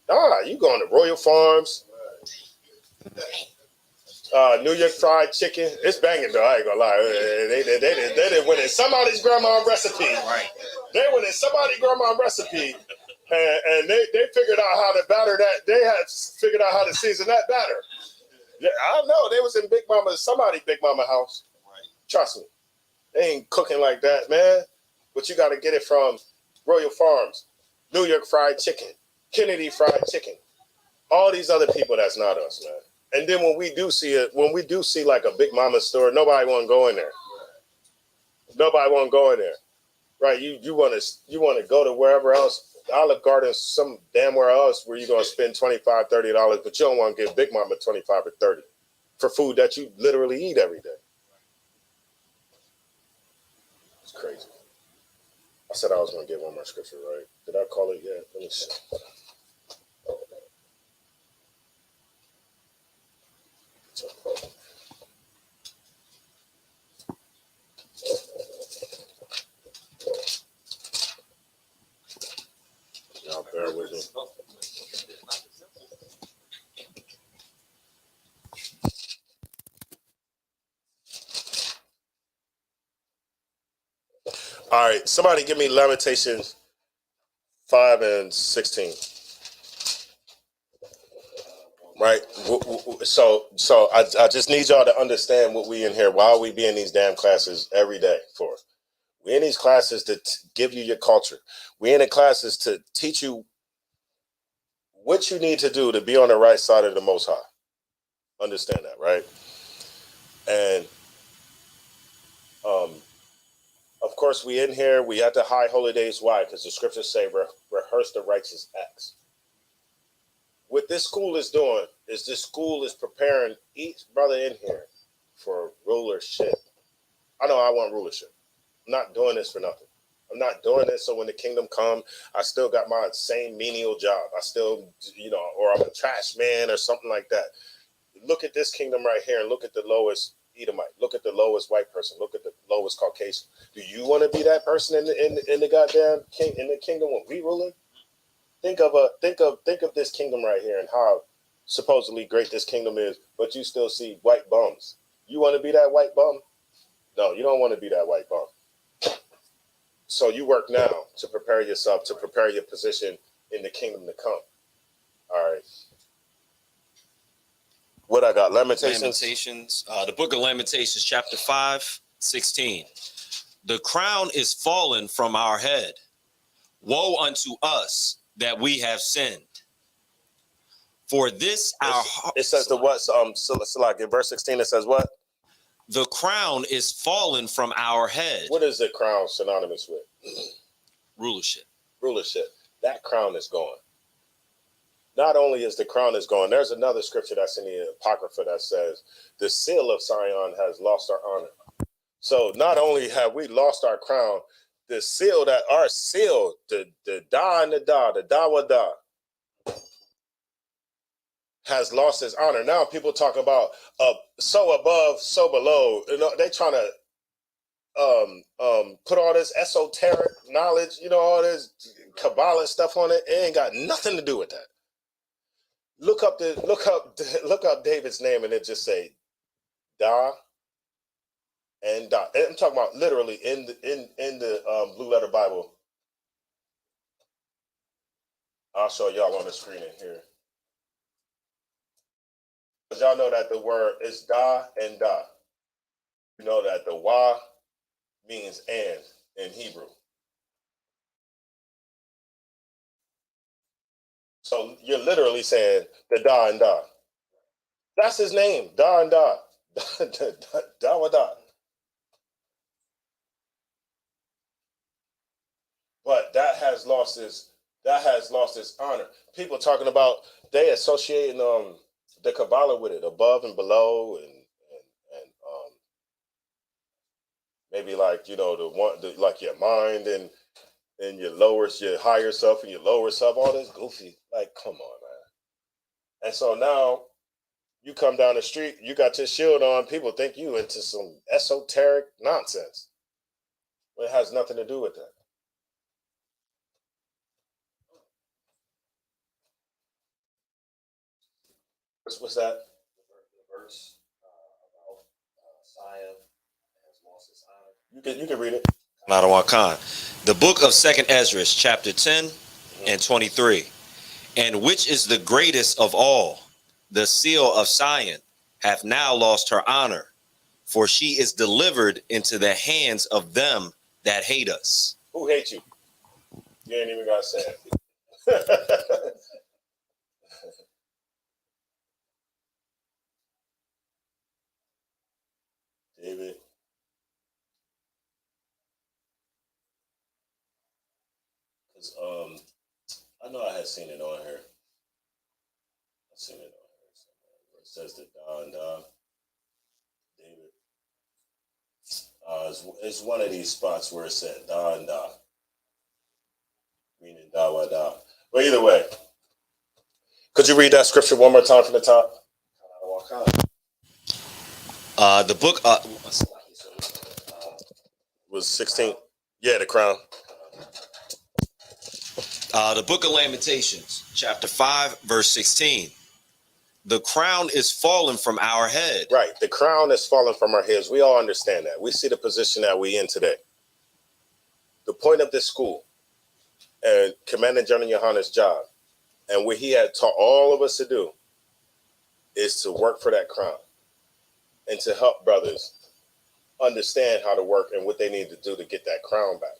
Speaker 3: You going to Royal Farms. New York fried chicken, it's banging though. I ain't gonna lie. They did win in somebody's grandma recipe. Right. They went in somebody's grandma recipe, and they figured out how to batter that. They had figured out how to season that batter. Yeah, I don't know. They was in somebody's Big Mama house. Right. Trust me, they ain't cooking like that, man. But you got to get it from Royal Farms, New York fried chicken, Kennedy fried chicken, all these other people. That's not us, man. And then when we do see like a Big Mama store, nobody want to go in there. Nobody want to go in there, right? You want to go to wherever else, Olive Garden, some damn where else where you're gonna spend $25, $30, but you don't want to give Big Mama 25 or 30 for food that you literally eat every day. It's crazy. I said I was gonna get one more scripture, right? Did I call it yet? Let me see. Y'all bear with me. All right, somebody give me Lamentations 5 and 16. Right, so I just need y'all to understand what we in here. Why we be in these damn classes every day for? We in these classes to give you your culture. We in the classes to teach you what you need to do to be on the right side of the Most High. Understand that, right? And of course, we in here, we at the high holy days. Why? Because the scriptures say, rehearse the righteous acts. What this school is doing is this school is preparing each brother in here for rulership. I know I want rulership. I'm not doing this for nothing. I'm not doing this so when the kingdom come, I still got my same menial job. I still, or I'm a trash man or something like that. Look at this kingdom right here and look at the lowest Edomite. Look at the lowest white person. Look at the lowest Caucasian. Do you want to be that person in the goddamn in the kingdom when we ruling? Think of this kingdom right here and how supposedly great this kingdom is, but you still see white bums. You want to be that white bum? No, you don't want to be that white bum. So you work now to prepare yourself, to prepare your position in the kingdom to come. All right. What I got? Lamentations.
Speaker 6: The book of Lamentations, chapter 5:16. The crown is fallen from our head. Woe unto us that we have sinned. For this
Speaker 3: it says the what? So like in verse 16 it says what?
Speaker 6: The crown is fallen from our head.
Speaker 3: What is the crown synonymous with?
Speaker 6: Rulership.
Speaker 3: Rulership. That crown is gone. Not only is the crown is gone, there's another scripture that's in the Apocrypha that says the seal of Sion has lost our honor. So not only have we lost our crown, the seal that our seal, the da and the da wa has lost his honor. Now people talk about so above, so below. They trying to put all this esoteric knowledge, all this Kabbalah stuff on it. It ain't got nothing to do with that. Look up David's name and it just say da and da. And I'm talking about literally in the Blue Letter Bible. I'll show y'all on the screen in here. Because y'all know that the word is da and da. You know that the wa means and in Hebrew. So you're literally saying the da and da. That's his name, da and da. Da wa da. But that has lost its honor. People talking about they associating the Kabbalah with it, above and below, and maybe like like your mind and your higher self and your lower self, all this goofy. Like, come on, man. And so now you come down the street, you got your shield on, people think you into some esoteric nonsense. Well, it has nothing to do with that. What's that? The verse about Sion has lost his honor. You can read it.
Speaker 6: The book of 2nd Ezra, chapter 10 and 23. And which is the greatest of all? The seal of Sion hath now lost her honor, for she is delivered into the hands of them that hate us.
Speaker 3: Who hate you? You ain't even got to say it. David. Because I know I had seen it on here. I've seen it on here somewhere where it says the da and da. David. It's one of these spots where it said da and da. Meaning da wa da. But either way, could you read that scripture one more time from the top?
Speaker 6: The book
Speaker 3: was 16. Yeah, the crown.
Speaker 6: The book of Lamentations, chapter 5, verse 16. The crown is fallen from our head.
Speaker 3: Right. The crown is fallen from our heads. We all understand that. We see the position that we're in today. The point of this school and Commander General Yohana's job and what he had taught all of us to do is to work for that crown and to help brothers understand how to work and what they need to do to get that crown back.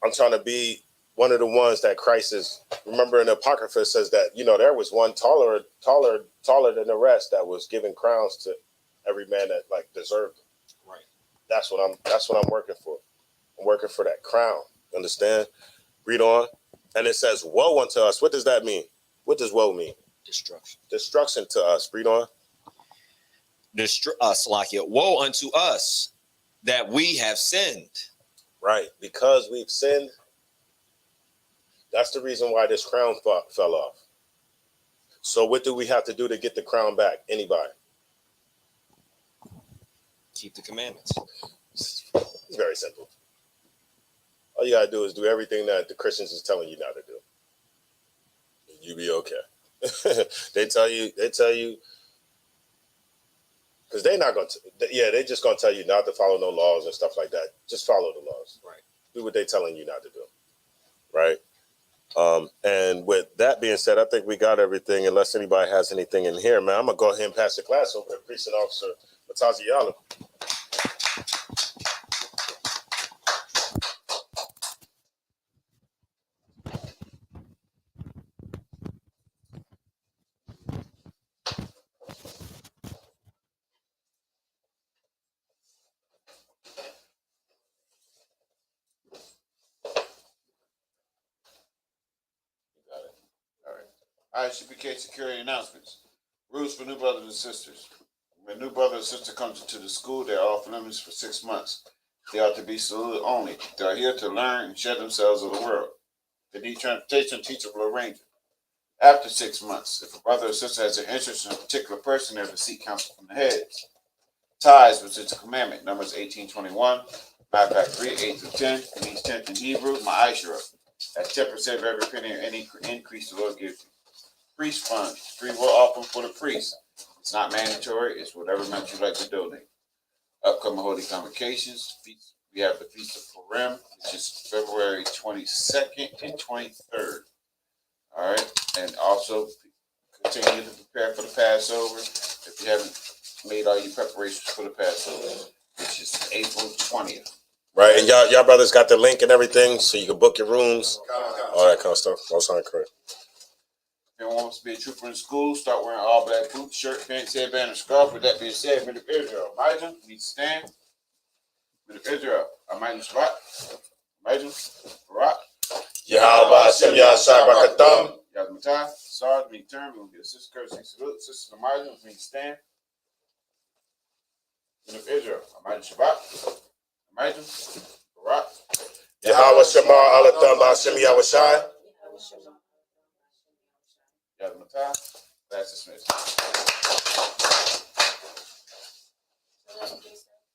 Speaker 3: I'm trying to be one of the ones that Christ is. Remember in the Apocrypha it says that there was one taller than the rest that was giving crowns to every man that like deserved them.
Speaker 6: Right.
Speaker 3: That's what I'm working for. I'm working for that crown. Understand? Read on. And it says, woe unto us. What does that mean? What does woe mean?
Speaker 6: Destruction.
Speaker 3: Destruction to us. Read on.
Speaker 6: Salakia. Woe unto us that we have sinned.
Speaker 3: Right. Because we've sinned. That's the reason why this crown fell off. So what do we have to do to get the crown back? Anybody?
Speaker 6: Keep the commandments.
Speaker 3: It's very simple. All you gotta do is do everything that the Christians is telling you not to do. You be okay. They tell you, because they're not going to, they're just going to tell you not to follow no laws and stuff like that. Just follow the laws.
Speaker 6: Right.
Speaker 3: Do what they're telling you not to do. Right. And with that being said, I think we got everything, unless anybody has anything in here, man. I'm going to go ahead and pass the class over to Precinct Officer Matazi Yala.
Speaker 4: All right, CPK security announcements. Rules for new brothers and sisters. When a new brother or sister comes into the school, they are off limits for 6 months. They are to be saluted only. They are here to learn and shed themselves of the world. They need transportation, a teacher will arrange it. After 6 months, if a brother or sister has an interest in a particular person, they have to seek counsel from the heads. Tithes, which is a commandment, Numbers 18:21, Malachi 3:8-10, it means 10th in Hebrew, Ma'ashera. That's 10% of every penny or any increase the Lord gives you. Priest funds, free will offering for the priest. It's not mandatory. It's whatever amount you like to donate. Upcoming holy convocations. We have the Feast of Purim, which is February 22nd and 23rd. All right. And also continue to prepare for the Passover if you haven't made all your preparations for the Passover, which is April 20th.
Speaker 3: Right. And y'all brothers got the link and everything, so you can book your rooms, all that kind of stuff. All sound correct.
Speaker 4: If anyone wants to be a trooper in school, start wearing all black boots, shirt, pants, headband, and scarf. With that being said, Men of Israel, Elijah, need to stand. Men of Israel, Elijah Shabbat, Elijah, Barak,
Speaker 3: Yahweh Hashem Yahshua Barakatam.
Speaker 4: Yazmatah, Sarge, me turn. We're going to get a sister courtesy salute. Sister Elijah, need to stand. Men of Israel, Elijah Shabbat, Elijah, Barak,
Speaker 3: Yahweh Shema Alatam Hashem Yahushai.
Speaker 4: Yazmatah, that's dismissed.